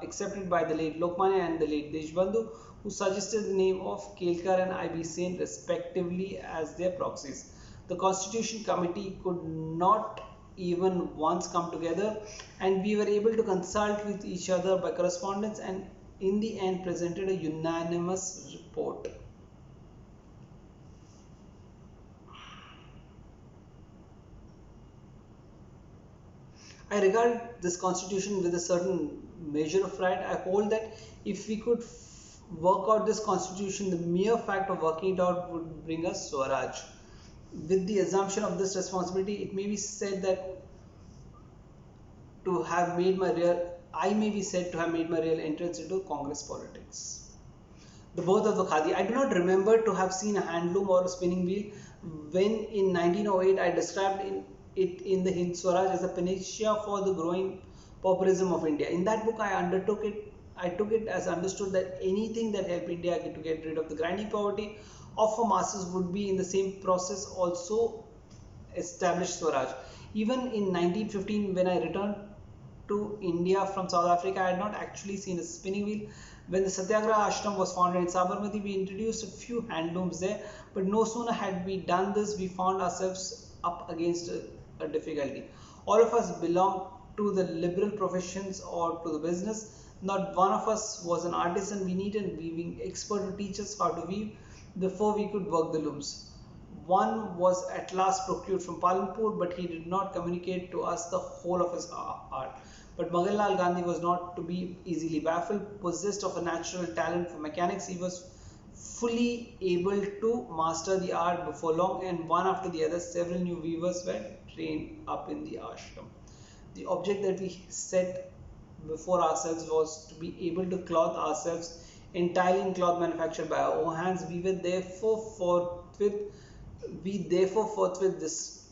accepted by the late Lokmanya and the late Deshbandhu, who suggested the name of Kelkar and I.B. Sen respectively as their proxies. The Constitution Committee could not even once come together, and we were able to consult with each other by correspondence, and in the end presented a unanimous report. I regard this constitution with a certain measure of pride. I hold that if we could work out this constitution, the mere fact of working it out would bring us Swaraj. With the assumption of this responsibility, it may be said that to have made my real I may be said to have made my real entrance into Congress politics. The birth of the khadi. I do not remember to have seen a handloom or a spinning wheel when in 1908 I described it in the Hind Swaraj as a panacea for the growing pauperism of India. In that book, I took it as understood that anything that helped India to get rid of the grinding poverty of her masses would be in the same process also establish Swaraj. Even in 1915, when I returned to India from South Africa, I had not actually seen a spinning wheel. When the Satyagraha Ashram was founded in Sabarmati, we introduced a few handlooms there, but no sooner had we done this, we found ourselves up against a difficulty. All of us belonged to the liberal professions or to the business. Not one of us was an artisan. We needed a weaving expert to teach us how to weave before we could work the looms. One was at last procured from Palanpur, but he did not communicate to us the whole of his art. But Maganlal Gandhi was not to be easily baffled. Possessed of a natural talent for mechanics, he was fully able to master the art before long, and one after the other, several new weavers were trained up in the ashram. The object that we set before ourselves was to be able to clothe ourselves entirely in cloth manufactured by our own hands. We therefore forthwith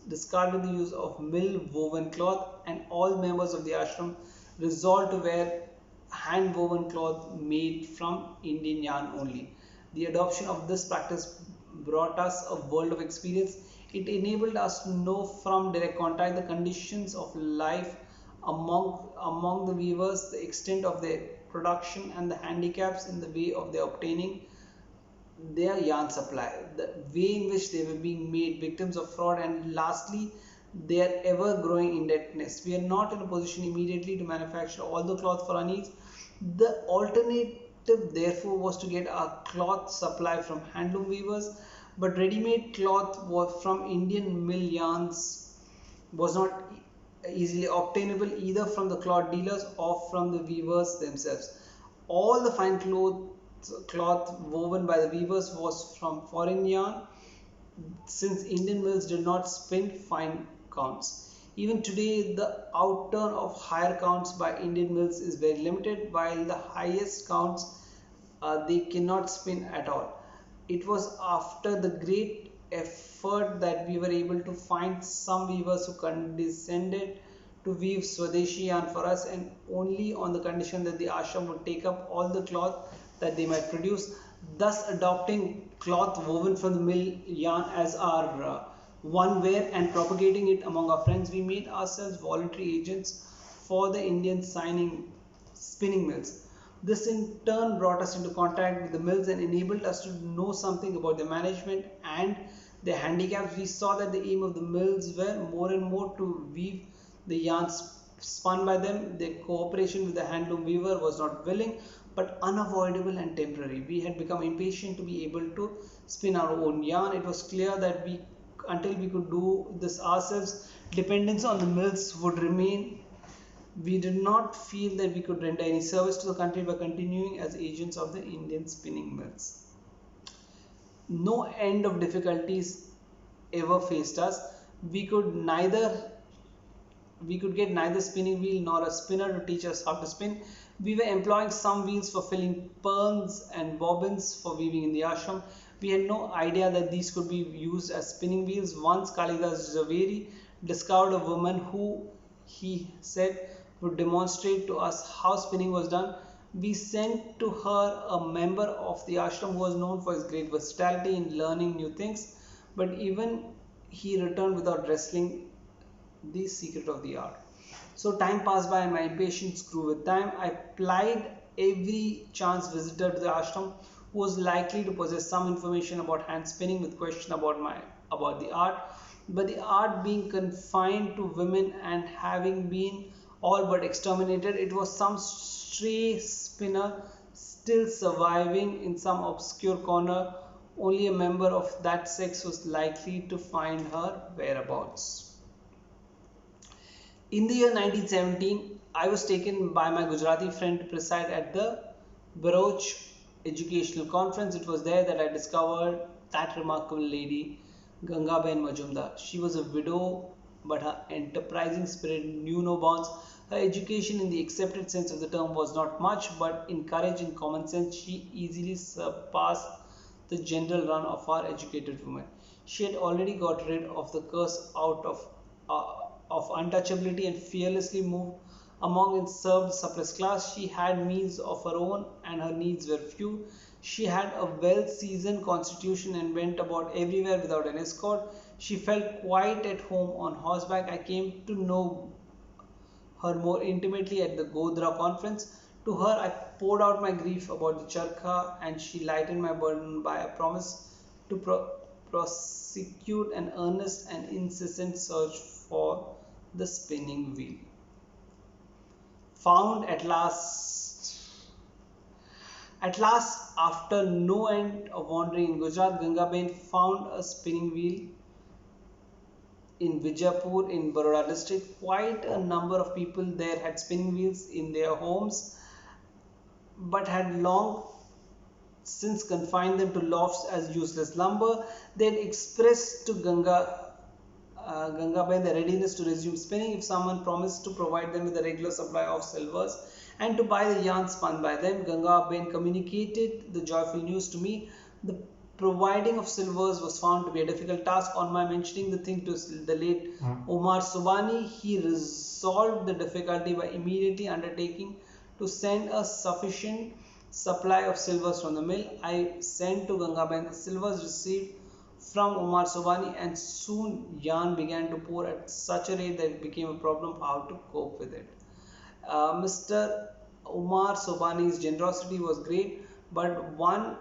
discarded the use of mill woven cloth, and all members of the ashram resolved to wear hand woven cloth made from Indian yarn only. The adoption of this practice brought us a world of experience. It enabled us to know from direct contact the conditions of life among the weavers, the extent of their production, and the handicaps in the way of their obtaining their yarn supply, the way in which they were being made victims of fraud, and lastly, their ever growing indebtedness. We are not in a position immediately to manufacture all the cloth for our needs. The alternative, therefore, was to get our cloth supply from handloom weavers, but ready-made cloth from Indian mill yarns was not easily obtainable either from the cloth dealers or from the weavers themselves. All the fine cloth woven by the weavers was from foreign yarn, since Indian mills did not spin fine counts. Even today, the outturn of higher counts by Indian mills is very limited, while the highest counts they cannot spin at all. It was after the great effort that we were able to find some weavers who condescended to weave swadeshi yarn for us, and only on the condition that the ashram would take up all the cloth that they might produce, thus adopting cloth woven from the mill yarn as our one wear and propagating it among our friends. We made ourselves voluntary agents for the Indian spinning mills. This in turn brought us into contact with the mills and enabled us to know something about their management and their handicaps. We saw that the aim of the mills were more and more to weave the yarns spun by them. Their cooperation with the handloom weaver was not willing but unavoidable and temporary. We had become impatient to be able to spin our own yarn. It was clear that we until we could do this ourselves, dependence on the mills would remain. We did not feel that we could render any service to the country by continuing as agents of the Indian spinning mills. No end of difficulties ever faced us. We could neither we could get neither spinning wheel nor a spinner to teach us how to spin. We were employing some wheels for filling pearls and bobbins for weaving in the ashram. We had no idea that these could be used as spinning wheels. Once Kalidas Javeri discovered a woman who, he said, would demonstrate to us how spinning was done. We sent to her a member of the ashram who was known for his great versatility in learning new things, but even he returned without wrestling the secret of the art. So time passed by and my impatience grew with time. I plied every chance visitor to the ashram who was likely to possess some information about hand spinning with question about the art. But the art being confined to women and having been all but exterminated, it was some stray spinner still surviving in some obscure corner. Only a member of that sex was likely to find her whereabouts. In the year 1917, I was taken by my Gujarati friend to preside at the Baroch Educational Conference. It was there that I discovered that remarkable lady, Gangaben Majumdar. She was a widow, but her enterprising spirit knew no bounds. Her education in the accepted sense of the term was not much, but in courage and common sense, she easily surpassed the general run of our educated women. She had already got rid of the curse out of untouchability and fearlessly moved among and served the suppressed class. She had means of her own and her needs were few. She had a well-seasoned constitution and went about everywhere without an escort. She felt quite at home on horseback. I came to know her more intimately at the Godhra conference. To her, I poured out my grief about the charkha, and she lightened my burden by a promise to prosecute an earnest and incessant search for the spinning wheel. Found at last. At last, after no end of wandering in Gujarat, Gangaben found a spinning wheel in Vijaypur in Baroda district. Quite a number of people there had spinning wheels in their homes, but had long since confined them to lofts as useless lumber. They had expressed to Gangaben their readiness to resume spinning if someone promised to provide them with a regular supply of silvers and to buy the yarn spun by them. Gangaben communicated the joyful news to me. The providing of silvers was found to be a difficult task. On my mentioning the thing to the late Omar Subani, he resolved the difficulty by immediately undertaking to send a sufficient supply of silvers from the mill. I sent to Gangaben the silvers received from Omar Sobani, and soon yarn began to pour at such a rate that it became a problem how to cope with it. Mr. Omar Sobani's generosity was great, but one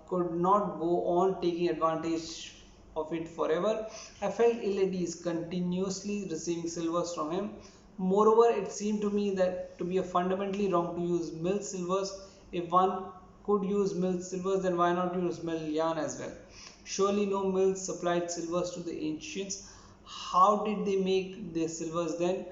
could not go on taking advantage of it forever. I felt ill at ease continuously receiving silvers from him. Moreover, it seemed to me that to be a fundamentally wrong to use mill silvers. If one could use mill silvers, then why not use mill yarn as well? Surely no mills supplied silvers to the ancients. How did they make their silvers then?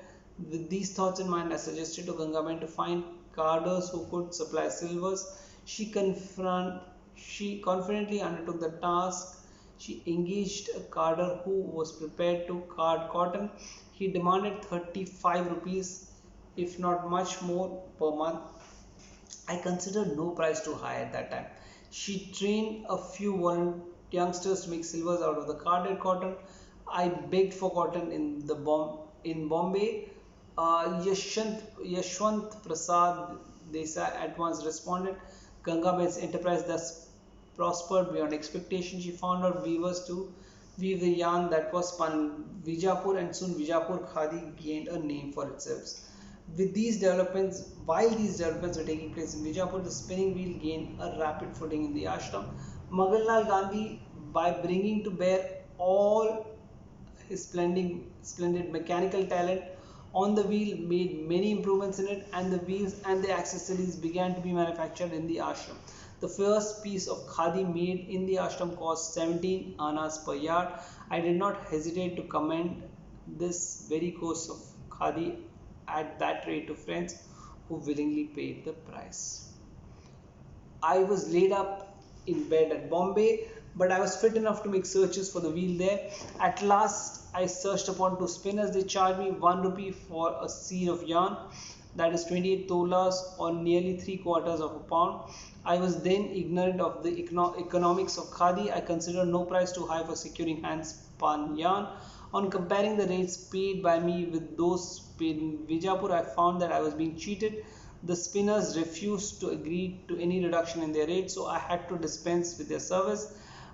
With these thoughts in mind, I suggested to Gangaben to find carders who could supply silvers. She confidently undertook the task. She engaged a carder who was prepared to card cotton. He demanded 35 rupees, if not much more, per month. I considered no price too high at that time. She trained a few youngsters to make silvers out of the carded cotton. I begged for cotton in Bombay. Yashwant Prasad Desai at once responded. Gangaben's enterprise thus prospered beyond expectation. She found out weavers to weave the yarn that was spun in Vijaypur, and soon Vijaypur khadi gained a name for itself. While these developments were taking place in Vijaypur, the spinning wheel gained a rapid footing in the ashram. Maganlal Gandhi, by bringing to bear all his splendid mechanical talent on the wheel, made many improvements in it, and the wheels and the accessories began to be manufactured in the ashram. The first piece of khadi made in the ashram cost 17 annas per yard. I did not hesitate to commend this very course of khadi at that rate to friends who willingly paid the price. I was laid up in bed at Bombay, but I was fit enough to make searches for the wheel there. At last, I searched upon two spinners. They charged me 1 rupee for a seed of yarn, that is 28 tolas or nearly 3/4 of a pound. I was then ignorant of the economics of khadi. I considered no price too high for securing hand spun yarn. On comparing the rates paid by me with those paid in Vijapur, I found that I was being cheated. The spinners refused to agree to any reduction in their rate, so I had to dispense with their service.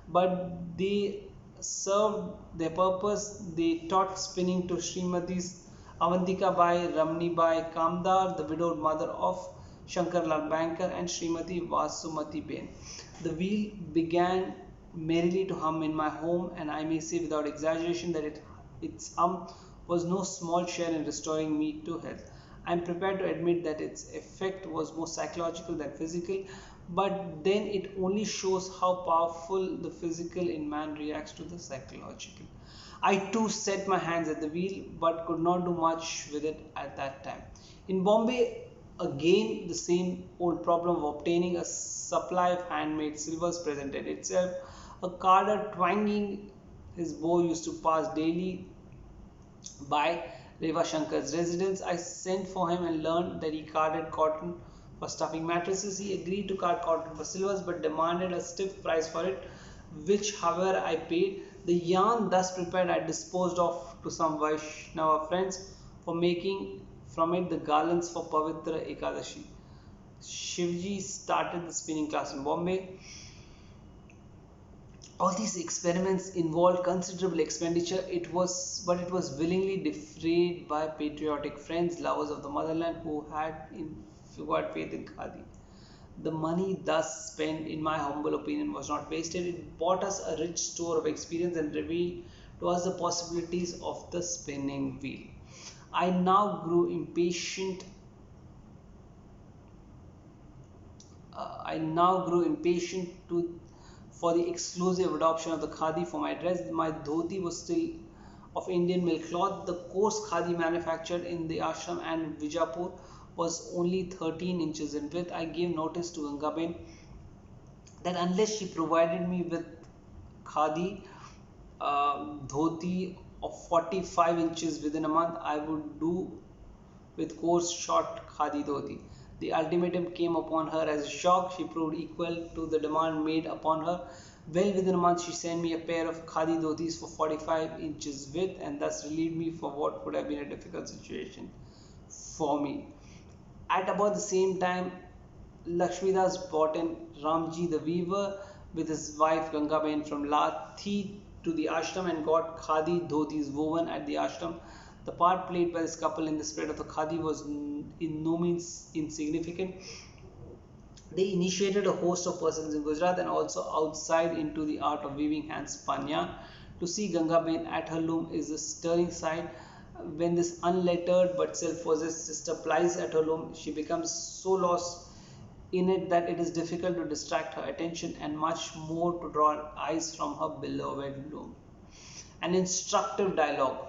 But they served their purpose. They taught spinning to Srimatis Avantika Bai, Ramni Bai Kamdar, the widowed mother of Shankarlal Banker, and Srimati Vasumati Ben. The wheel began merrily to hum in my home, and I may say without exaggeration that its hum was no small share in restoring me to health. I am prepared to admit that its effect was more psychological than physical, but then it only shows how powerful the physical in man reacts to the psychological. I too set my hands at the wheel, but could not do much with it at that time. In Bombay, again the same old problem of obtaining a supply of handmade silvers presented itself. A carder twanging his bow used to pass daily by Reva Shankar's residence. I sent for him and learned that he carded cotton for stuffing mattresses. He agreed to card cotton for silvers but demanded a stiff price for it, which however I paid. The yarn thus prepared I disposed of to some Vaishnava friends for making from it the garlands for Pavitra Ekadashi. Shivji started the spinning class in Bombay. All these experiments involved considerable expenditure. It was willingly defrayed by patriotic friends, lovers of the motherland, who had faith in khadi. The money thus spent, in my humble opinion, was not wasted. It bought us a rich store of experience and revealed to us the possibilities of the spinning wheel. I now grew impatient. For the exclusive adoption of the khadi for my dress. My dhoti was still of Indian milk cloth. The coarse khadi manufactured in the ashram and Vijapur was only 13 inches in width. I gave notice to Gangaben that unless she provided me with khadi dhoti of 45 inches within a month, I would do with coarse short khadi dhoti. The ultimatum came upon her as a shock. She proved equal to the demand made upon her. Well within a month, she sent me a pair of khadi dhotis for 45 inches width and thus relieved me for what would have been a difficult situation for me. At about the same time, Lakshmidas brought in Ramji the weaver with his wife Gangaben from Lathi to the ashram and got khadi dhotis woven at the ashram. The part played by this couple in the spread of the khadi was in no means insignificant. They initiated a host of persons in Gujarat and also outside into the art of weaving hand spun yarn. To see Gangaben at her loom is a stirring sight. When this unlettered but self-possessed sister plies at her loom, she becomes so lost in it that it is difficult to distract her attention and much more to draw eyes from her beloved loom. An instructive dialogue.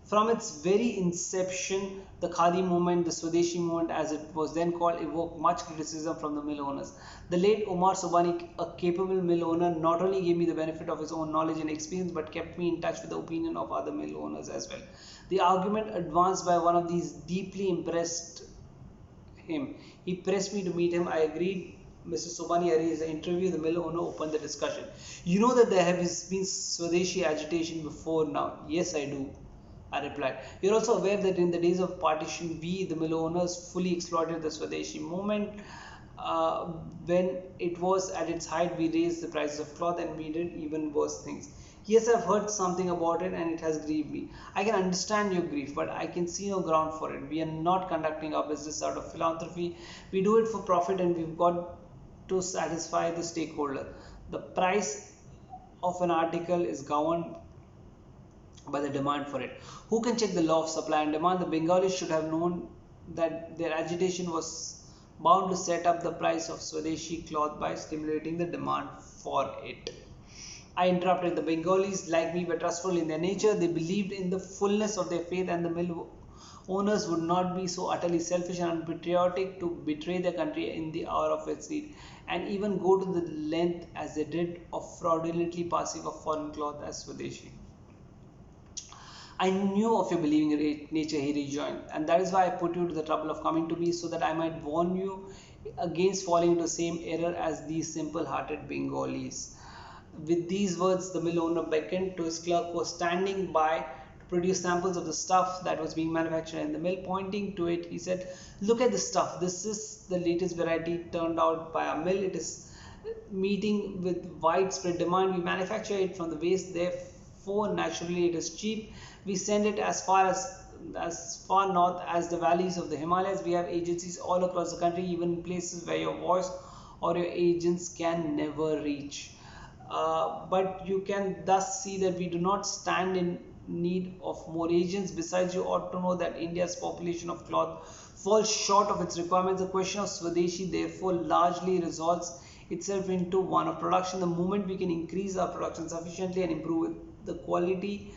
From its very inception, the khadi movement, the swadeshi movement as it was then called, evoked much criticism from the mill owners. The late Omar Sobhani, a capable mill owner, not only gave me the benefit of his own knowledge and experience but kept me in touch with the opinion of other mill owners as well. The argument advanced by one of these deeply impressed him. He pressed me to meet him. I agreed. Mr. Sobhani arranged the interview. The mill owner opened the discussion. You know that there has been swadeshi agitation before now. Yes, I do, I replied. You're also aware that in the days of partition, we, the mill owners, fully exploited the Swadeshi movement. When it was at its height, we raised the prices of cloth and we did even worse things. Yes, I've heard something about it and it has grieved me. I can understand your grief, but I can see no ground for it. We are not conducting our business out of philanthropy. We do it for profit and we've got to satisfy the stakeholder. The price of an article is governed by the demand for it. Who can check the law of supply and demand? The Bengalis should have known that their agitation was bound to set up the price of swadeshi cloth by stimulating the demand for it. I interrupted. The Bengalis, like me, were trustful in their nature. They believed in the fullness of their faith, and the mill owners would not be so utterly selfish and unpatriotic to betray their country in the hour of its need, and even go to the length, as they did, of fraudulently passing off foreign cloth as Swadeshi. I knew of your believing nature, he rejoined, and that is why I put you to the trouble of coming to me, so that I might warn you against falling into the same error as these simple-hearted Bengalis. With these words, the mill owner beckoned to his clerk who was standing by to produce samples of the stuff that was being manufactured in the mill. Pointing to it, he said, "Look at this stuff. This is the latest variety turned out by our mill. It is meeting with widespread demand. We manufacture it from the waste, therefore naturally it is cheap. We send it as far north as the valleys of the Himalayas. We have agencies all across the country, even in places where your voice or your agents can never reach. But you can thus see that we do not stand in need of more agents. Besides, you ought to know that India's population of cloth falls short of its requirements. The question of Swadeshi therefore largely resolves itself into one of production. The moment we can increase our production sufficiently and improve the quality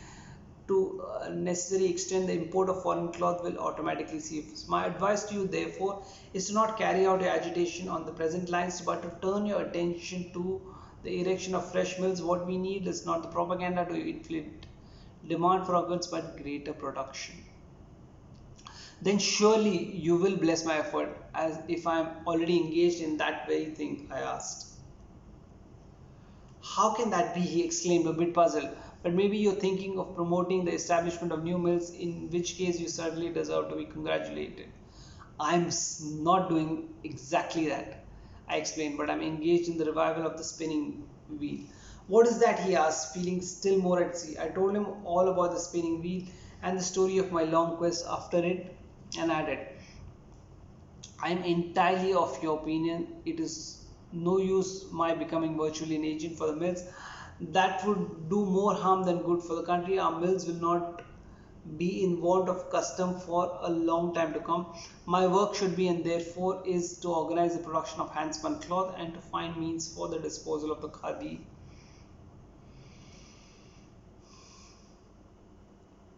to a necessary extent, the import of foreign cloth will automatically cease. My advice to you, therefore, is to not carry out your agitation on the present lines, but to turn your attention to the erection of fresh mills. What we need is not the propaganda to inflate demand for our goods, but greater production. Then surely you will bless my effort, as if I am already engaged in that very thing," I asked. "How can that be?" he exclaimed, a bit puzzled. "But maybe you're thinking of promoting the establishment of new mills, in which case you certainly deserve to be congratulated." "I'm not doing exactly that," I explained, "but I'm engaged in the revival of the spinning wheel." "What is that?" he asked, feeling still more at sea. I told him all about the spinning wheel and the story of my long quest after it, and added, "I am entirely of your opinion. It is no use my becoming virtually an agent for the mills. That would do more harm than good for the country. Our mills will not be in want of custom for a long time to come. My work should be, and therefore is, to organize the production of hand-spun cloth and to find means for the disposal of the khadi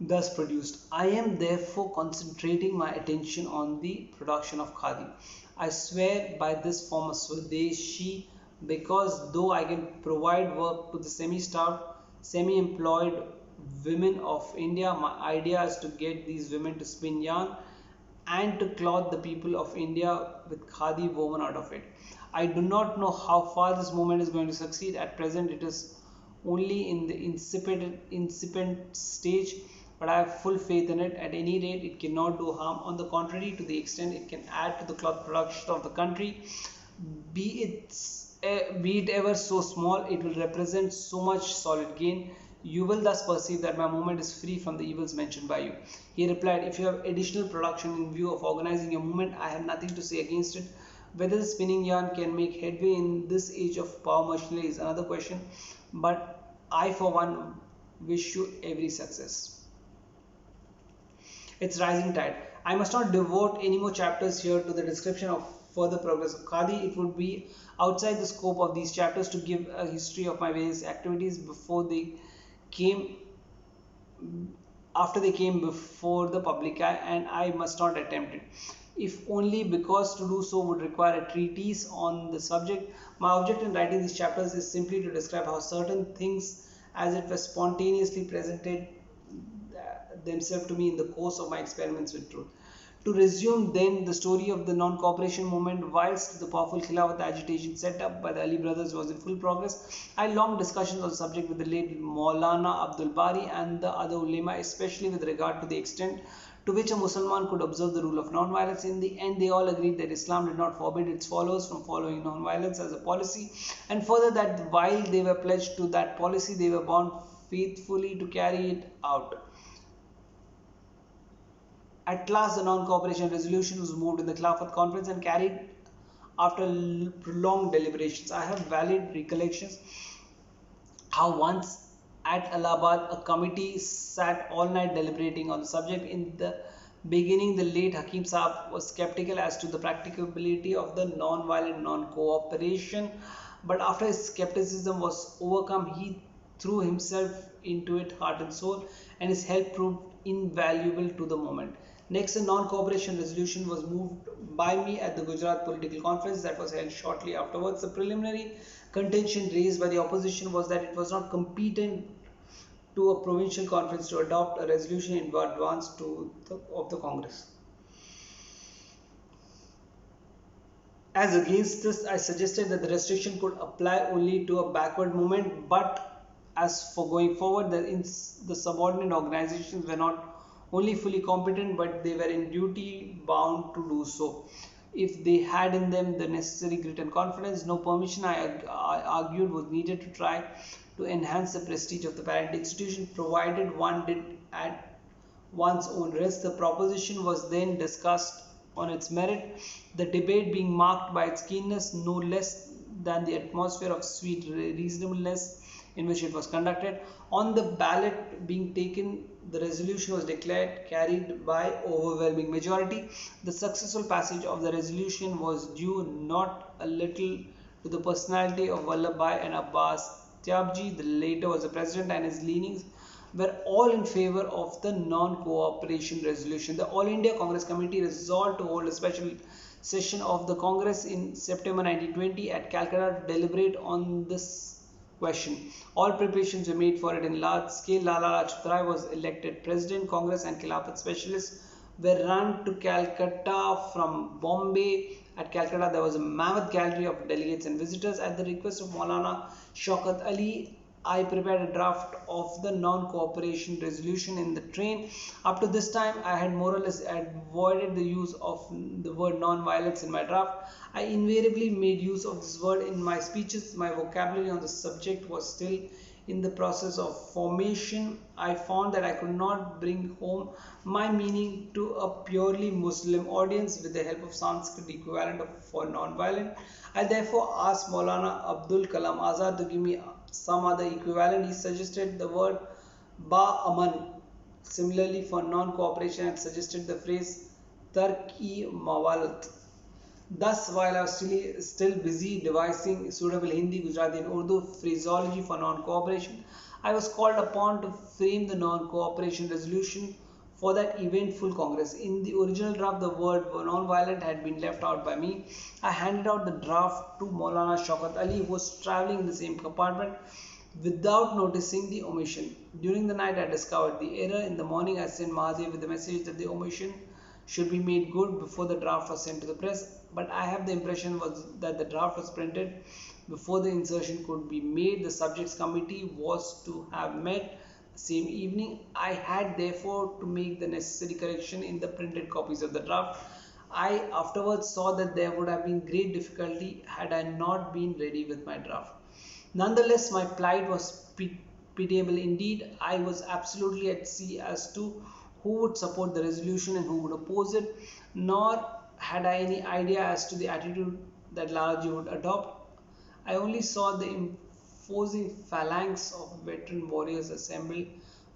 thus produced. I am therefore concentrating my attention on the production of khadi. I swear by this form of swadeshi, because though I can provide work to the semi-starved, semi-employed women of India, my idea is to get these women to spin yarn and to clothe the people of India with khadi woven out of it. I do not know how far this movement is going to succeed. At present it is only in the incipient stage, but I have full faith in it. At any rate, it cannot do harm. On the contrary, to the extent it can add to the cloth production of the country, be it ever so small, it will represent so much solid gain. You will thus perceive that my movement is free from the evils mentioned by you." He replied, "If you have additional production in view of organizing your movement, I have nothing to say against it. Whether the spinning yarn can make headway in this age of power machinery is another question, but I for one wish you every success. It's rising tide. I must not devote any more chapters here to the description of further progress of khadi. It would be outside the scope of these chapters to give a history of my various activities came after they came before the public eye, and I must not attempt it, if only because to do so would require a treatise on the subject. My object in writing these chapters is simply to describe how certain things, as it was spontaneously presented themselves to me in the course of my experiments with truth. To resume then the story of the non-cooperation movement, whilst the powerful Khilafat agitation set up by the Ali brothers was in full progress, I had long discussions on the subject with the late Maulana Abdul Bari and the other ulema, especially with regard to the extent to which a Mussulman could observe the rule of non-violence. In the end, they all agreed that Islam did not forbid its followers from following non-violence as a policy, and further that while they were pledged to that policy, they were bound faithfully to carry it out. At last, the non-cooperation resolution was moved in the Khilafat conference and carried after prolonged deliberations. I have valid recollections how once at Allahabad a committee sat all night deliberating on the subject. In the Beginning, the late Hakim Saab was skeptical as to the practicability of the non-violent non-cooperation, but after his skepticism was overcome, he threw himself into it heart and soul, and his help proved invaluable to the moment. Next, a non-cooperation resolution was moved by me at the Gujarat political conference that was held shortly afterwards. The preliminary contention raised by the opposition was that it was not competent to a provincial conference to adopt a resolution in advance of the Congress. As against this, I suggested that the restriction could apply only to a backward movement, but as for going forward, the subordinate organizations were not only fully competent, but they were in duty bound to do so. If they had in them the necessary grit and confidence, no permission, I argued, was needed to try to enhance the prestige of the parent institution, provided one did at one's own risk. The proposition was then discussed on its merit, the debate being marked by its keenness no less than the atmosphere of sweet reasonableness in which it was conducted. On the ballot being taken, the resolution was declared carried by overwhelming majority. The successful passage of the resolution was due not a little to the personality of Vallabhbhai and Abbas Tyabji. The latter was the president, and his leanings were all in favor of the non-cooperation resolution. The All India Congress Committee resolved to hold a special session of the Congress in September 1920 at Calcutta to deliberate on this question. All preparations were made for it in large scale. Lala Lajpat Rai was elected president. Congress and Khilafat specialists were run to Calcutta from Bombay. At Calcutta, there was a mammoth gallery of delegates and visitors. At the request of Maulana Shaukat Ali, I prepared a draft of the non-cooperation resolution in the train. Up to this time, I had more or less avoided the use of the word non-violence in my draft. I invariably made use of this word in my speeches. My vocabulary on the subject was still in the process of formation. I found that I could not bring home my meaning to a purely Muslim audience with the help of Sanskrit equivalent for non-violent. I therefore asked Maulana Abdul Kalam Azad to give me some other equivalent. He suggested the word Ba-Aman. Similarly, for non-cooperation, I suggested the phrase Tark-e-Mawalat. Thus, while I was still busy devising suitable Hindi, Gujarati and Urdu phraseology for non-cooperation, I was called upon to frame the non-cooperation resolution for that eventful Congress. In the original draft, the word non-violent had been left out by me. I handed out the draft to Maulana Shaukat Ali, who was travelling in the same compartment, without noticing the omission. During the night, I discovered the error. In the morning, I sent Mahadev with the message that the omission should be made good before the draft was sent to the press. But I have the impression that the draft was printed before the insertion could be made. The subjects committee was to have met the same evening. I had therefore to make the necessary correction in the printed copies of the draft. I afterwards saw that there would have been great difficulty had I not been ready with my draft. Nonetheless, my plight was pitiable indeed. I was absolutely at sea as to who would support the resolution and who would oppose it, nor had I any idea as to the attitude that Lalaji would adopt. I only saw the imposing phalanx of veteran warriors assembled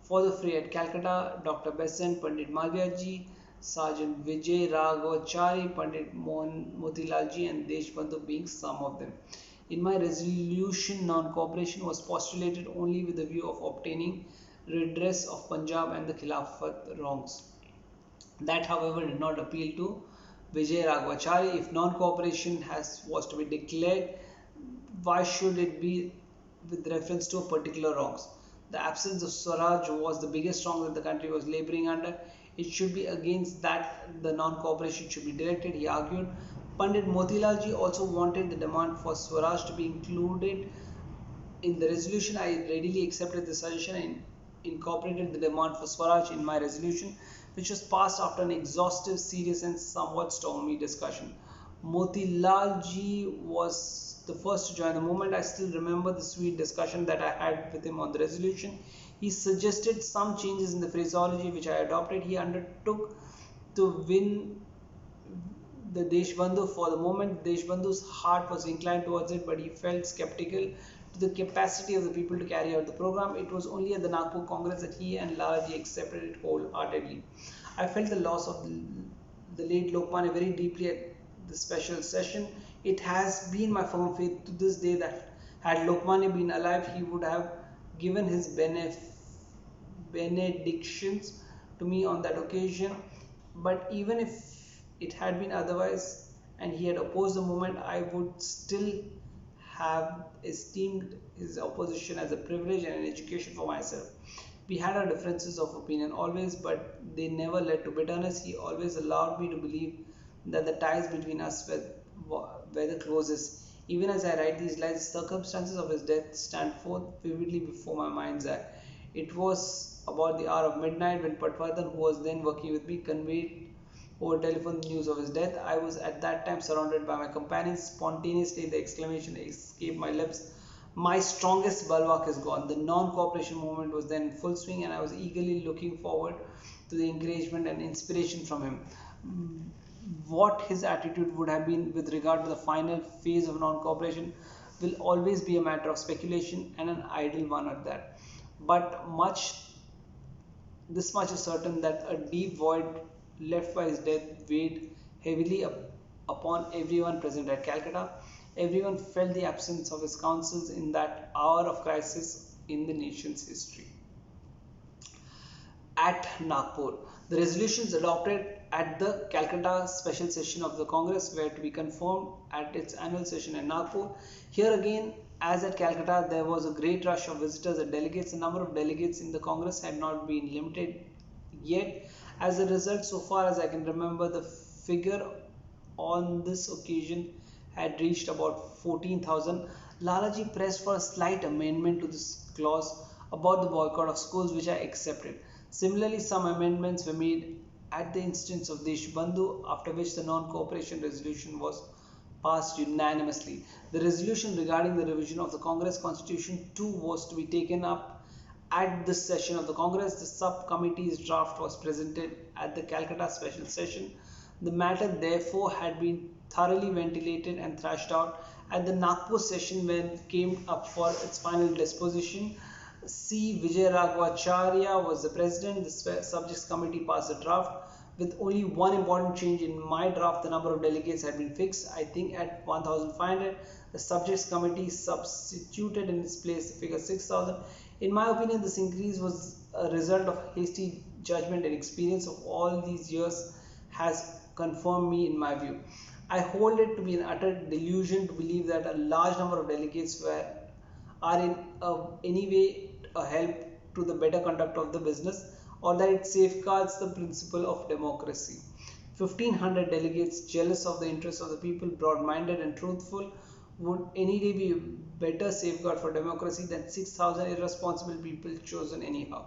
for the fray at Calcutta: Dr. Besant, Pandit Malviyaji, Sergeant Vijay Raghvachari, Pandit Motilalji, and Deshbandhu being some of them. In my resolution, non-cooperation was postulated only with the view of obtaining redress of Punjab and the Khilafat wrongs. That, however, did not appeal to Vijay Raghvachari. If non-cooperation was to be declared, why should it be with reference to a particular wrongs? The absence of Swaraj was the biggest wrong that the country was labouring under. It should be against that the non-cooperation should be directed, he argued. Pandit Motilalji also wanted the demand for Swaraj to be included in the resolution. I readily accepted the suggestion and incorporated the demand for Swaraj in my resolution, which was passed after an exhaustive, serious and somewhat stormy discussion. Motilalji was the first to join the movement. I still remember the sweet discussion that I had with him on the resolution. He suggested some changes in the phraseology which I adopted. He undertook to win the Deshbandhu for the moment. Deshbandhu's heart was inclined towards it, but he felt skeptical to the capacity of the people to carry out the program. It was only at the Nagpur Congress that he and Lalaji accepted it wholeheartedly. I felt the loss of the late Lokmanya very deeply at the special session. It has been my firm faith to this day that had Lokmanya been alive, he would have given his benedictions to me on that occasion. But even if it had been otherwise and he had opposed the movement, I would still have esteemed his opposition as a privilege and an education for myself. We had our differences of opinion always, but they never led to bitterness. He always allowed me to believe that the ties between us were the closest. Even as I write these lines, the circumstances of his death stand forth vividly before my mind's eye. It was about the hour of midnight when Patwardhan, who was then working with me, conveyed over telephone the news of his death. I was at that time surrounded by my companions. Spontaneously, the exclamation escaped my lips. My strongest bulwark is gone. The non-cooperation movement was then in full swing, and I was eagerly looking forward to the encouragement and inspiration from him. What his attitude would have been with regard to the final phase of non-cooperation will always be a matter of speculation, and an idle one at that. But this much is certain, that a deep void left by his death weighed heavily upon everyone present at Calcutta. Everyone felt the absence of his counsels in that hour of crisis in the nation's history. At Nagpur, the resolutions adopted at the Calcutta special session of the Congress were to be confirmed at its annual session in Nagpur. Here again, as at Calcutta, there was a great rush of visitors and delegates. The number of delegates in the Congress had not been limited yet. As a result, so far as I can remember, the figure on this occasion had reached about 14,000. Lalaji pressed for a slight amendment to this clause about the boycott of schools, which I accepted. Similarly, some amendments were made at the instance of Deshbandhu, after which the non-cooperation resolution was passed unanimously. The resolution regarding the revision of the Congress Constitution too was to be taken up at this session of the Congress. The subcommittee's draft was presented at the Calcutta special session. The matter therefore had been thoroughly ventilated and thrashed out at the Nagpur session when it came up for its final disposition. C. Vijayaraghavacharya was the president. The subjects committee passed a draft with only one important change. In my draft, the number of delegates had been fixed, I think, at 1,500. The subjects committee substituted in its place the figure 6,000. In my opinion, this increase was a result of hasty judgment, and experience of all these years has confirmed me in my view. I hold it to be an utter delusion to believe that a large number of delegates are in any way a help to the better conduct of the business, or that it safeguards the principle of democracy. 1,500 delegates, jealous of the interests of the people, broad-minded and truthful, would any day be a better safeguard for democracy than 6,000 irresponsible people chosen anyhow.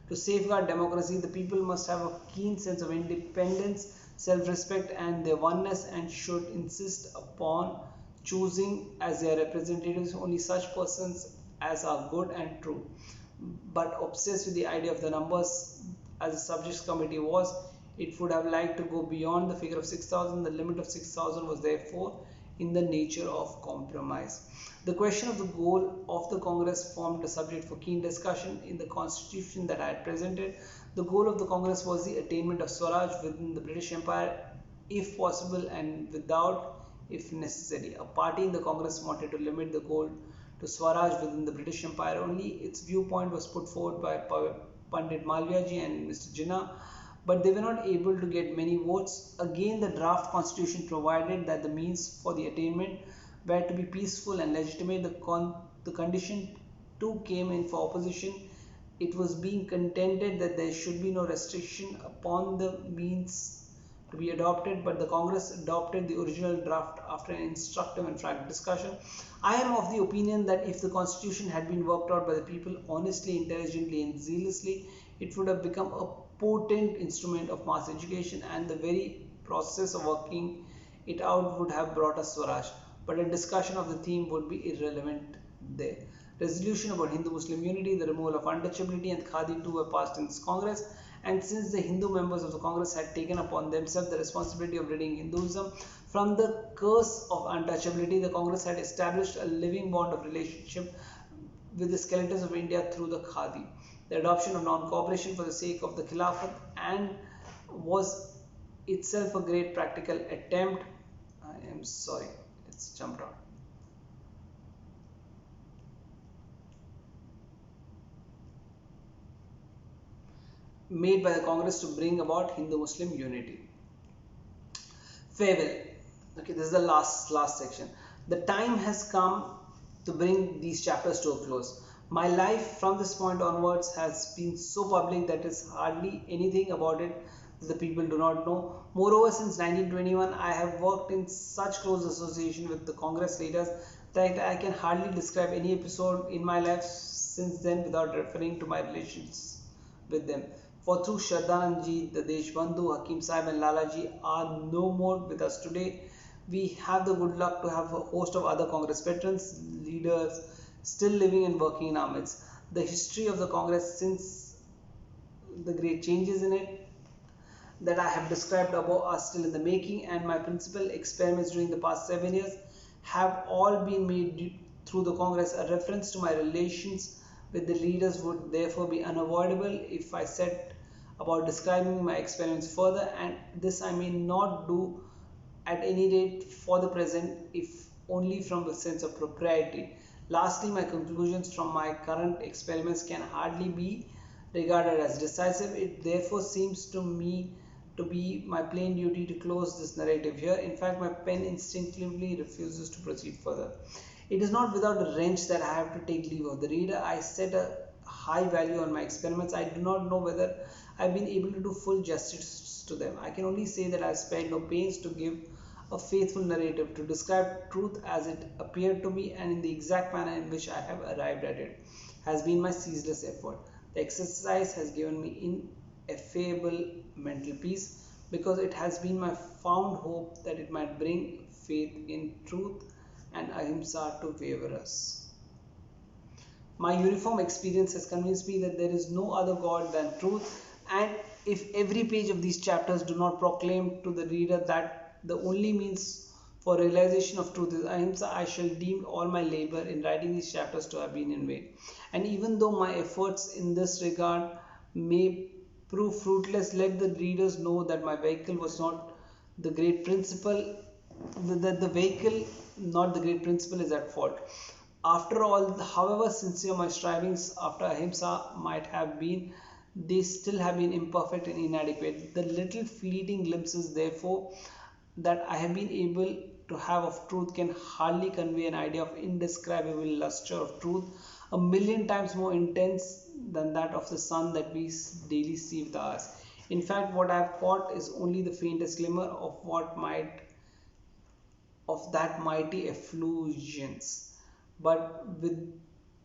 To safeguard democracy, the people must have a keen sense of independence, self-respect and their oneness, and should insist upon choosing as their representatives only such persons as are good and true. But obsessed with the idea of the numbers as the subjects committee was, it would have liked to go beyond the figure of 6,000. The limit of 6,000 was therefore in the nature of compromise. The question of the goal of the Congress formed a subject for keen discussion in the constitution that I had presented. The goal of the Congress was the attainment of Swaraj within the British Empire, if possible, and without, if necessary. A party in the Congress wanted to limit the goal to Swaraj within the British Empire only. Its viewpoint was put forward by Pandit Malviyaji and Mr. Jinnah, but they were not able to get many votes. Again, the draft constitution provided that the means for the attainment were to be peaceful and legitimate. The condition too came in for opposition. It was being contended that there should be no restriction upon the means to be adopted, but the Congress adopted the original draft after an instructive and frank discussion. I am of the opinion that if the constitution had been worked out by the people honestly, intelligently and zealously, it would have become a potent instrument of mass education, and the very process of working it out would have brought us Swaraj. But a discussion of the theme would be irrelevant there. Resolution about Hindu-Muslim unity, the removal of untouchability and khadi too were passed in this Congress. And since the Hindu members of the Congress had taken upon themselves the responsibility of ridding Hinduism from the curse of untouchability, the Congress had established a living bond of relationship with the skeletons of India through the khadi. The adoption of non-cooperation for the sake of the Khilafat and was itself a great practical attempt. I am sorry, it's jumped out. Made by the Congress to bring about Hindu-Muslim unity. Farewell. Okay, this is the last section. The time has come to bring these chapters to a close. My life from this point onwards has been so public that is hardly anything about it that the people do not know. Moreover, since 1921, I have worked in such close association with the Congress leaders that I can hardly describe any episode in my life since then without referring to my relations with them. For through Shraddhanandji, the Deshbandhu, Hakim Sahib and Lalaji are no more with us today. We have the good luck to have a host of other Congress veterans, leaders still living and working in our midst. The history of the Congress since the great changes in it that I have described above are still in the making, and my principal experiments during the past 7 years have all been made through the Congress. A reference to my relations with the leaders would therefore be unavoidable if I set about describing my experiments further, and this I may not do at any rate for the present, if only from the sense of propriety. Lastly, my conclusions from my current experiments can hardly be regarded as decisive. It therefore seems to me to be my plain duty to close this narrative here. In fact, my pen instinctively refuses to proceed further. It is not without a wrench that I have to take leave of the reader. I set a high value on my experiments. I do not know whether I have been able to do full justice to them. I can only say that I have spared no pains to give a faithful narrative, to describe truth as it appeared to me and in the exact manner in which I have arrived at it, has been my ceaseless effort. The exercise has given me ineffable mental peace, because it has been my fond hope that it might bring faith in truth and ahimsa to waverers. My uniform experience has convinced me that there is no other God than truth, and if every page of these chapters do not proclaim to the reader that the only means for realization of truth is ahimsa, I shall deem all my labor in writing these chapters to have been in vain. And even though my efforts in this regard may prove fruitless, let the readers know that my vehicle was not the great principle, that the vehicle, not the great principle, is at fault. After all, however sincere my strivings after ahimsa might have been, they still have been imperfect and inadequate. The little fleeting glimpses, therefore, that I have been able to have of truth can hardly convey an idea of indescribable luster of truth, a million times more intense than that of the sun that we daily see with our eyes. In fact, what I have caught is only the faintest glimmer of what might, of that mighty effulgence. But with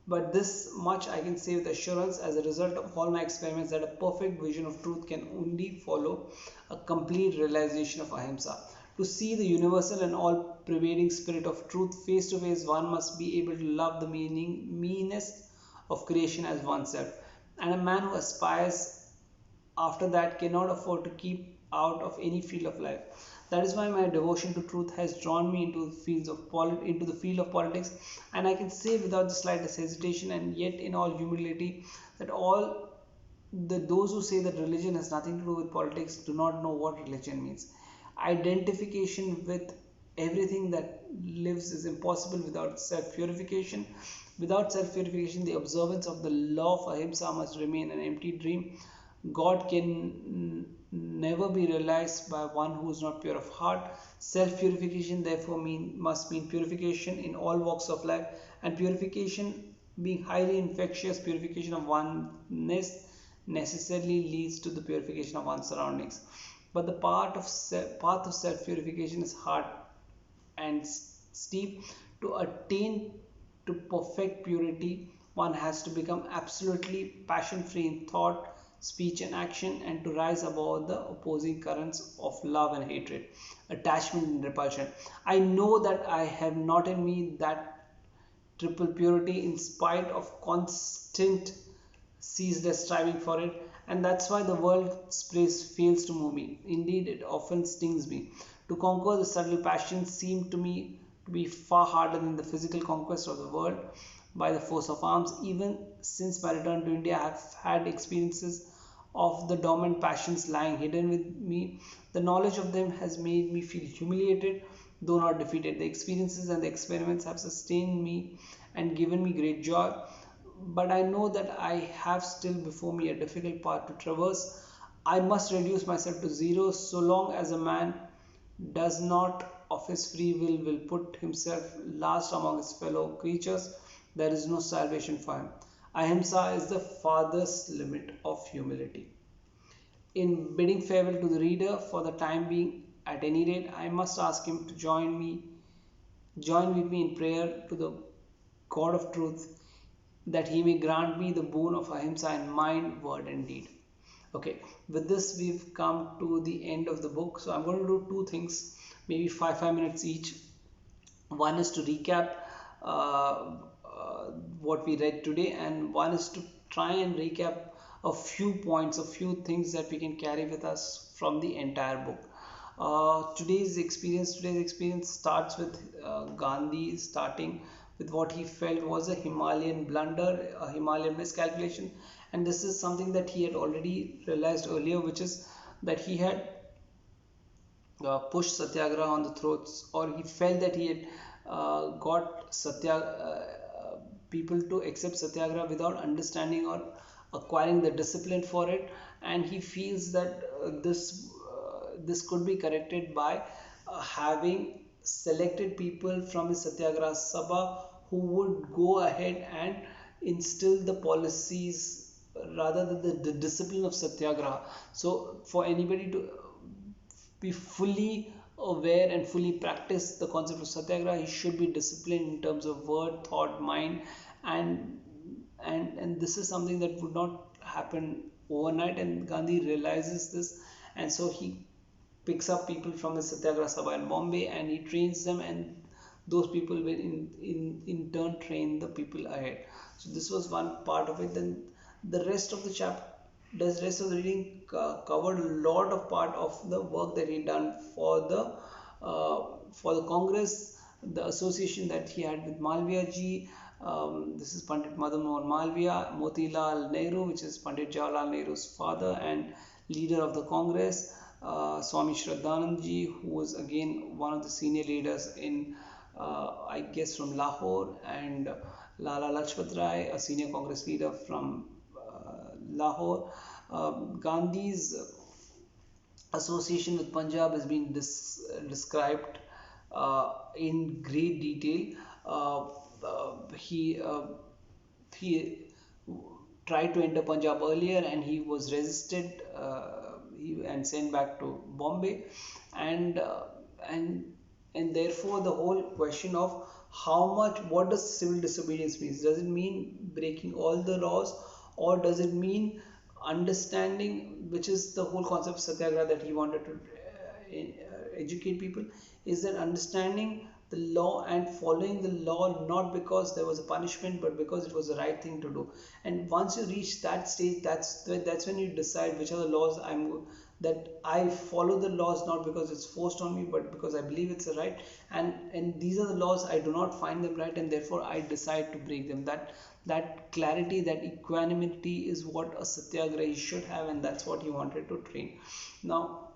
but this much I can say with assurance, as a result of all my experiments, that a perfect vision of truth can only follow a complete realization of ahimsa. To see the universal and all pervading spirit of truth face to face, one must be able to love the meanest of creation as oneself. And a man who aspires after that cannot afford to keep out of any field of life. That is why my devotion to truth has drawn me into the field of politics, and I can say without the slightest hesitation and yet in all humility that those who say that religion has nothing to do with politics do not know what religion means. Identification with everything that lives is impossible without self-purification. Without self-purification, the observance of the law of ahimsa must remain an empty dream. God can never be realized by one who is not pure of heart. Self-purification therefore must mean purification in all walks of life, and purification being highly infectious, purification of oneness necessarily leads to the purification of one's surroundings. But the path of self-purification is hard and steep. To attain to perfect purity, one has to become absolutely passion-free in thought, speech and action, and to rise above the opposing currents of love and hatred, attachment and repulsion. I know that I have not in me that triple purity in spite of constant ceaseless striving for it, and that's why the world's praise fails to move me. Indeed, it often stings me. To conquer the subtle passions seemed to me to be far harder than the physical conquest of the world by the force of arms. Even since my return to India, I have had experiences of the dormant passions lying hidden with me. The knowledge of them has made me feel humiliated, though not defeated. The experiences and the experiments have sustained me and given me great joy. But I know that I have still before me a difficult path to traverse. I must reduce myself to zero so long as a man does not of his free will put himself last among his fellow creatures. There is no salvation for him. Ahimsa is the farthest limit of humility. In bidding farewell to the reader for the time being, at any rate, I must ask him to join with me in prayer to the God of truth, that he may grant me the boon of ahimsa in mind, word, and deed. Okay, with this we've come to the end of the book. So I'm going to do two things, maybe 5 minutes each. One is to recap what we read today, and one is to try and recap a few points, a few things that we can carry with us from the entire book. Today's experience starts with Gandhi starting with what he felt was a Himalayan blunder, a Himalayan miscalculation, and this is something that he had already realized earlier, which is that he had pushed satyagraha on the throats, or he felt that he had got people to accept satyagraha without understanding or acquiring the discipline for it, and he feels that this could be corrected by having selected people from his satyagraha sabha who would go ahead and instill the policies rather than the discipline of satyagraha. So for anybody to be fully aware and fully practice the concept of satyagraha, he should be disciplined in terms of word, thought, mind, and this is something that would not happen overnight, and Gandhi realizes this, and so he picks up people from the Satyagraha Sabha in Bombay and he trains them, and those people will in turn train the people ahead. So this was one part of it. Then the rest of the rest of the reading covered a lot of part of the work that he done for the Congress, the association that he had with Malviya ji. This is Pandit Madan Mohan Malviya, Motilal Nehru, which is Pandit Jawaharlal Nehru's father and leader of the Congress. Swami Shraddhanand ji, who was again one of the senior leaders in, I guess, from Lahore, and Lala Lajpat Rai, a senior Congress leader from Lahore. Gandhi's association with Punjab has been described in great detail. He tried to enter Punjab earlier and he was resisted and sent back to Bombay, and and therefore the whole question of what does civil disobedience mean? Does it mean breaking all the laws, or does it mean understanding, which is the whole concept of satyagraha that he wanted to educate people, is that understanding the law and following the law not because there was a punishment but because it was the right thing to do. And once you reach that stage, that's when you decide which are the laws that I follow the laws not because it's forced on me but because I believe it's the right, and these are the laws I do not find them right and therefore I decide to break them. That clarity, that equanimity is what a satyagrahi should have, and that's what he wanted to train. Now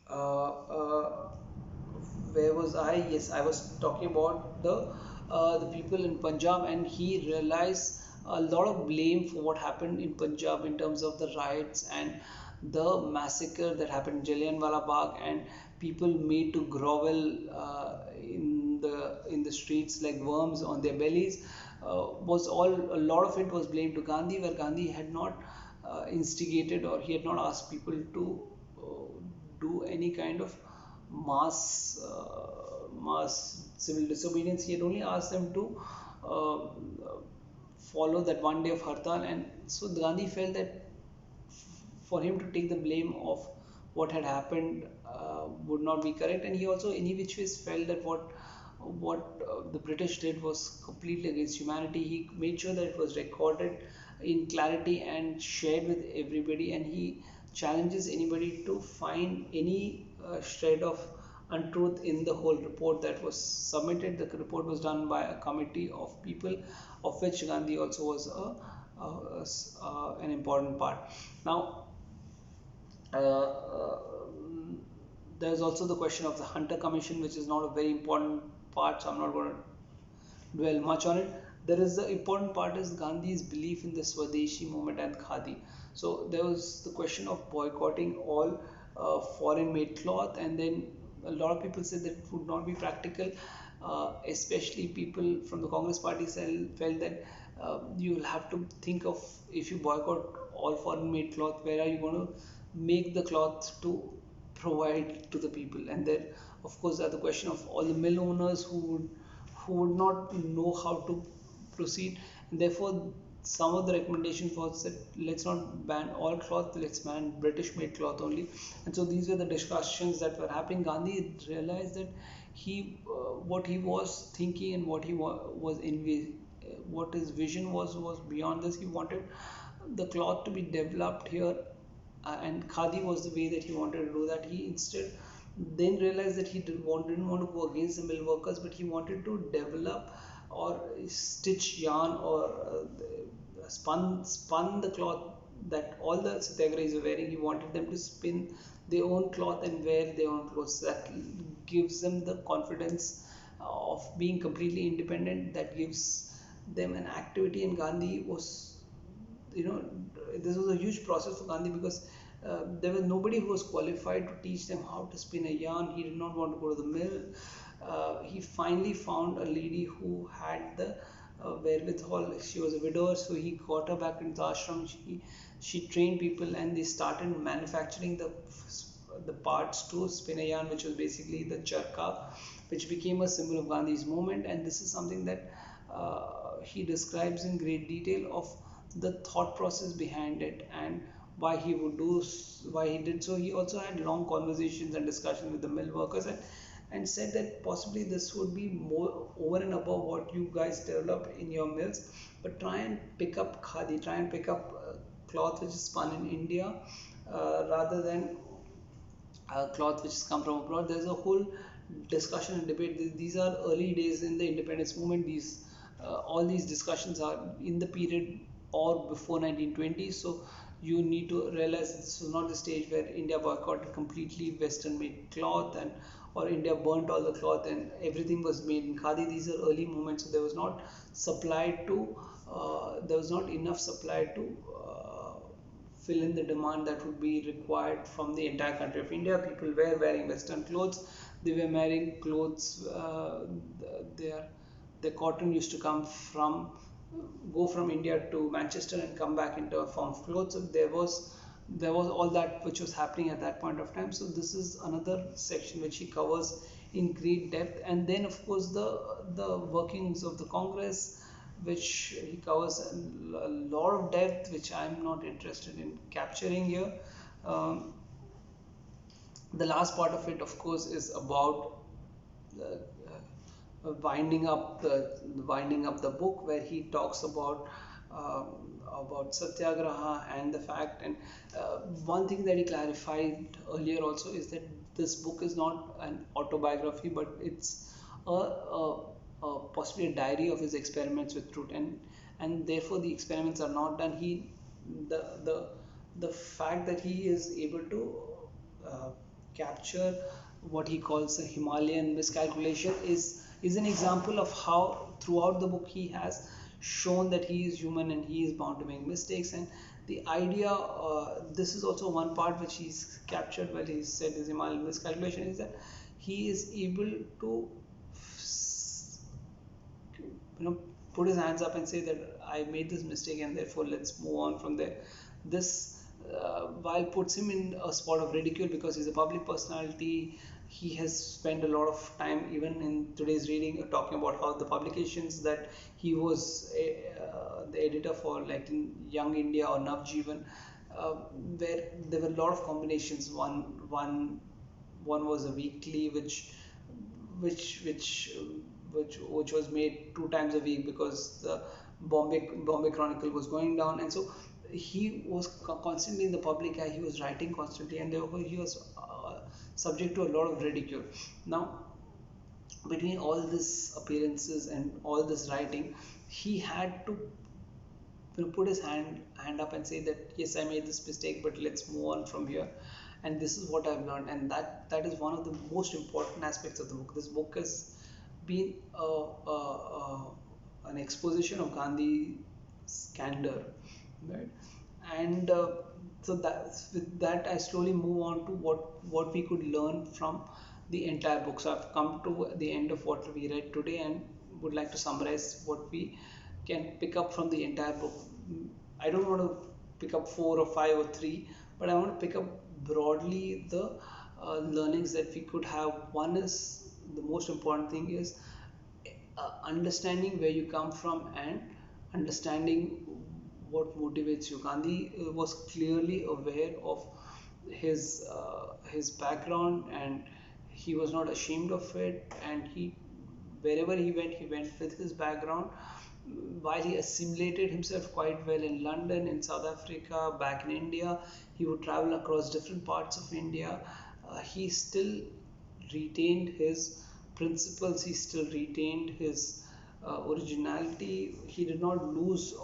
uh, uh, where was I? Yes, I was talking about the people in Punjab, and he realized a lot of blame for what happened in Punjab in terms of the riots and the massacre that happened in Jallianwala Bagh, and people made to grovel in the streets like worms on their bellies. Was all A lot of it was blamed to Gandhi, where Gandhi had not instigated, or he had not asked people to do any kind of mass civil disobedience. He had only asked them to uh, follow that one day of hartal, and so Gandhi felt that for him to take the blame of what had happened would not be correct, and he also any which ways felt that what the British did was completely against humanity. He made sure that it was recorded in clarity and shared with everybody, and he challenges anybody to find any shred of untruth in the whole report that was submitted. The report was done by a committee of people, of which Gandhi also was an important part. Now, uh, uh, there's also the question of the Hunter Commission, which is not a very important part, so I'm not going to dwell much on it. There is the important part is Gandhi's belief in the Swadeshi movement and khadi. So there was the question of boycotting all foreign made cloth, and then a lot of people said that it would not be practical, especially people from the Congress party felt that you will have to think of, if you boycott all foreign made cloth, where are you going to make the cloth to provide to the people? And then of course are the question of all the mill owners who would not know how to proceed, and therefore some of the recommendations was that let's not ban all cloth, let's ban British made cloth only. And so these were the discussions that were happening. Gandhi realized that what he was thinking and what he was what his vision was beyond this. He wanted the cloth to be developed here, and khadi was the way that he wanted to do that. He instead then realized that he didn't want to go against the mill workers, but he wanted to develop or stitch yarn or spun the cloth that all the satyagrahis were wearing. He wanted them to spin their own cloth and wear their own clothes. That gives them the confidence of being completely independent. That gives them an activity. And Gandhi was, this was a huge process for Gandhi, because there was nobody who was qualified to teach them how to spin a yarn. He did not want to go to the mill. He finally found a lady who had the wherewithal. She was a widower, so he got her back into the ashram. She trained people, and they started manufacturing the parts to spin a yarn, which was basically the charka, which became a symbol of Gandhi's movement. And this is something that he describes in great detail of the thought process behind it and why he did so. He also had long conversations and discussions with the mill workers, and said that possibly this would be more over and above what you guys develop in your mills, but try and pick up khadi, try and pick up cloth which is spun in India, rather than cloth which has come from abroad. There's a whole discussion and debate. These are early days in the independence movement. All these discussions are in the period or before 1920. So you need to realize that this was not the stage where India boycotted completely Western made cloth, and or India burnt all the cloth and everything was made in khadi. These are early movements, so there was not there was not enough supply to fill in the demand that would be required from the entire country of India. People were wearing Western clothes. They were wearing clothes. Their cotton used to go from India to Manchester and come back into a form of clothes. So there was all that which was happening at that point of time. So this is another section which he covers in great depth. And then of course the workings of the Congress, which he covers a lot of depth, which I'm not interested in capturing here. Um, the last part of it, of course, is about the, winding up the book, where he talks about satyagraha and the fact. And one thing that he clarified earlier also is that this book is not an autobiography, but it's possibly a diary of his experiments with truth, and therefore the experiments are not done. The the the fact that he is able to uh, capture what he calls a Himalayan miscalculation is an example of how throughout the book he has shown that he is human and he is bound to make mistakes. And the idea, this is also one part which he's captured while he said his Himalayan miscalculation, is that he is able to put his hands up and say that I made this mistake and therefore let's move on from there. This while puts him in a spot of ridicule because he's a public personality. He has spent a lot of time, even in today's reading, talking about how the publications that he was the editor for, like in Young India or Navjeevan, where there were a lot of combinations. One was a weekly which which which was made 2 times a week because the Bombay Chronicle was going down. And so he was constantly in the public eye. He was writing constantly, and therefore he was subject to a lot of ridicule. Now, between all these appearances and all this writing, he had to put his hand up and say that yes, I made this mistake, but let's move on from here, and this is what I've learned. And that is one of the most important aspects of the book. This book has been an exposition of Gandhi's candor, right? And so that with that I slowly move on to what we could learn from the entire book. So I've come to the end of what we read today and would like to summarize what we can pick up from the entire book. I don't want to pick up four or five or three, but I want to pick up broadly the learnings that we could have. One is, the most important thing is understanding where you come from and understanding what motivates you. Gandhi was clearly aware of his background, and he was not ashamed of it. And wherever he went with his background. While he assimilated himself quite well in London, in South Africa, back in India, he would travel across different parts of India. He still retained his principles, he still retained his originality. He did not lose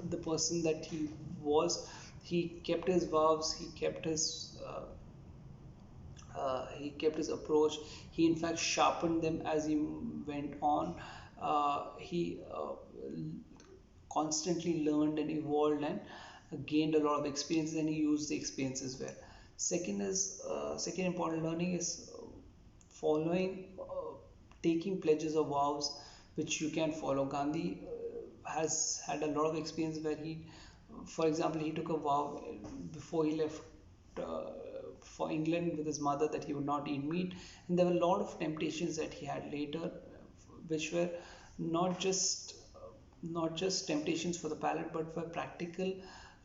the person that he was. He kept his vows, he kept his approach. He in fact sharpened them as he went on. He constantly learned and evolved and gained a lot of experiences, and he used the experiences well. Second important learning is following, taking pledges or vows which you can follow. Gandhi has had a lot of experience where for example, he took a vow before he left uh, for England with his mother that he would not eat meat, and there were a lot of temptations that he had later, which were not just not just temptations for the palate, but for practical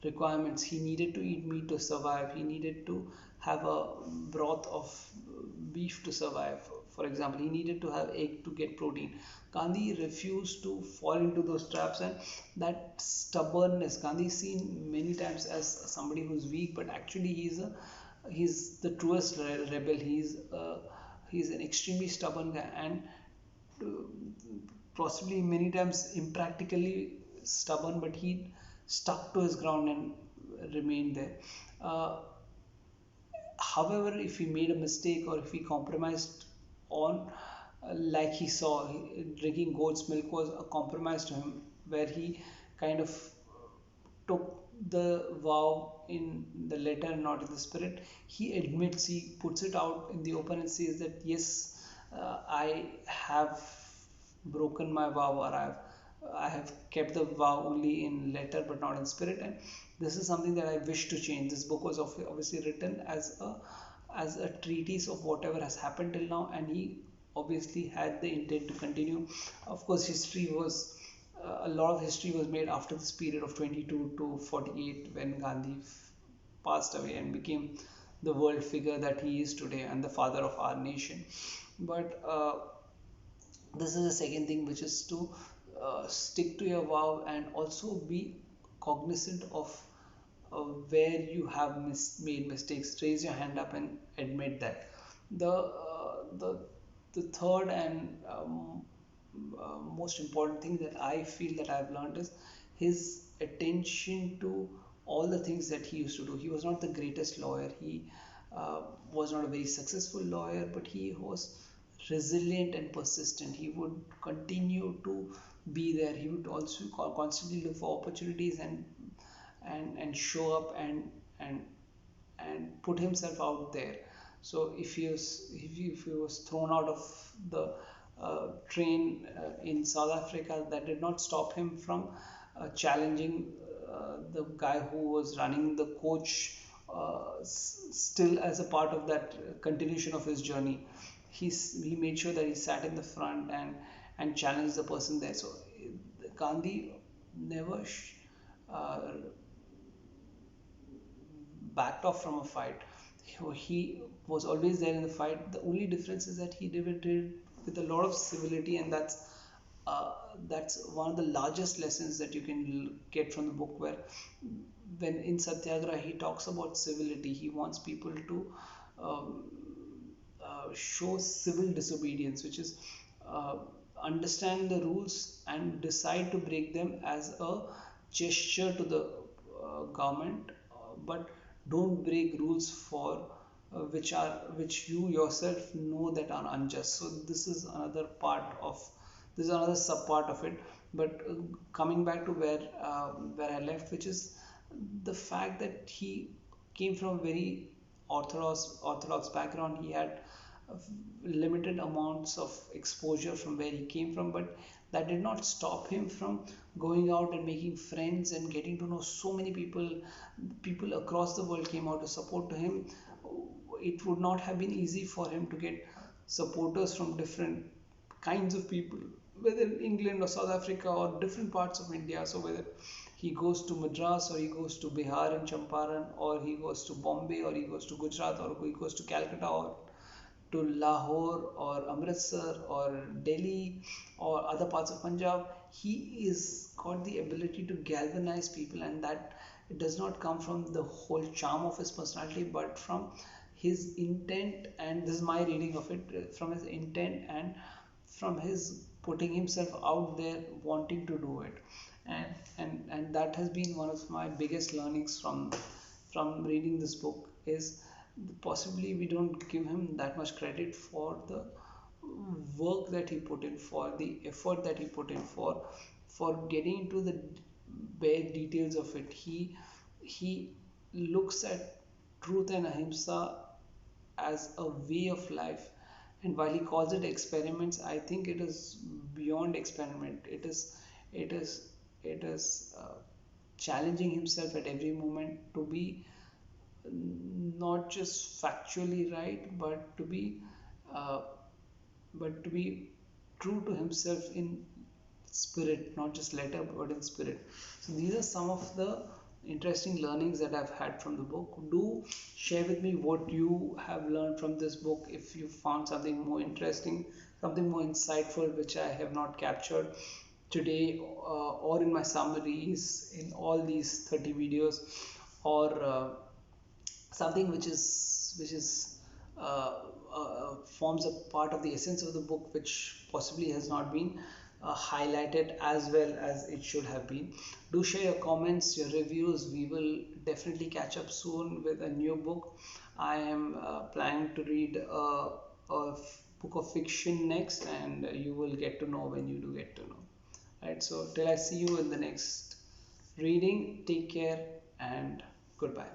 requirements. He needed to eat meat to survive. He needed to have a broth of beef to survive. For example, he needed to have egg to get protein. Gandhi refused to fall into those traps, and that stubbornness, Gandhi is seen many times as somebody who's weak, but actually he's the truest rebel. He's an extremely stubborn guy, and possibly many times impractically stubborn, but he stuck to his ground and remained there. Uh, However, if he made a mistake or if he compromised on, like he saw, drinking goat's milk was a compromise to him, where he kind of took the vow in the letter and not in the spirit. He admits, he puts it out in the open and says that yes, I have broken my vow, or I have kept the vow only in letter but not in spirit, and this is something that I wish to change. This book was obviously written as a treatise of whatever has happened till now, and he obviously had the intent to continue. Of course, history was a lot of history was made after this period of 22 to 48, when Gandhi passed away and became the world figure that he is today and the father of our nation. But this is the second thing, which is to stick to your vow and also be cognizant of where you have made mistakes. Raise your hand up and admit that. The third and most important thing that I feel that I've learned is his attention to all the things that he used to do. He was not the greatest lawyer. He was not a very successful lawyer, but he was resilient and persistent. He would continue to be there. He would also constantly look for opportunities and show up and put himself out there. So if he was thrown out of the train in South Africa, that did not stop him from challenging the guy who was running the coach, still as a part of that continuation of his journey. He made sure that he sat in the front and challenged the person there. So Gandhi never uh, backed off from a fight. He was always there in the fight. The only difference is that he did it with a lot of civility, and that's one of the largest lessons that you can get from the book. Where when in Satyagraha he talks about civility, he wants people to um, show civil disobedience, which is uh, understand the rules and decide to break them as a gesture to the government, but don't break rules for which you yourself know that are unjust. So this is another part of, this is another sub part of it. But coming back to where I left, which is the fact that he came from a very orthodox background. He had limited amounts of exposure from where he came from, but that did not stop him from going out and making friends and getting to know so many people. People across the world came out to support to him. It would not have been easy for him to get supporters from different kinds of people, whether in England or South Africa or different parts of India. So whether he goes to Madras or he goes to Bihar and Champaran, or he goes to Bombay, or he goes to Gujarat, or he goes to Calcutta, or to Lahore or Amritsar or Delhi or other parts of Punjab, he is got the ability to galvanize people, and that it does not come from the whole charm of his personality, but from his intent. And this is my reading of it, from his intent and from his putting himself out there, wanting to do it. And that has been one of my biggest learnings from reading this book, is possibly we don't give him that much credit for the work that he put in, for the effort that he put in, for getting into the bare details of it. He looks at truth and ahimsa as a way of life. And while he calls it experiments, I think it is beyond experiment. It is challenging himself at every moment to be not just factually right, uh, but to be true to himself in spirit, not just letter but in spirit. So these are some of the interesting learnings that I've had from the book. Do share with me what you have learned from this book. If you found something more interesting, something more insightful, which I have not captured today, or in my summaries in all these 30 videos, or something which is forms a part of the essence of the book, which possibly has not been highlighted as well as it should have been. Do share your comments, your reviews. We will definitely catch up soon with a new book. I am planning to read book of fiction next, and you will get to know when you do get to know. Right, so till I see you in the next reading, take care and goodbye.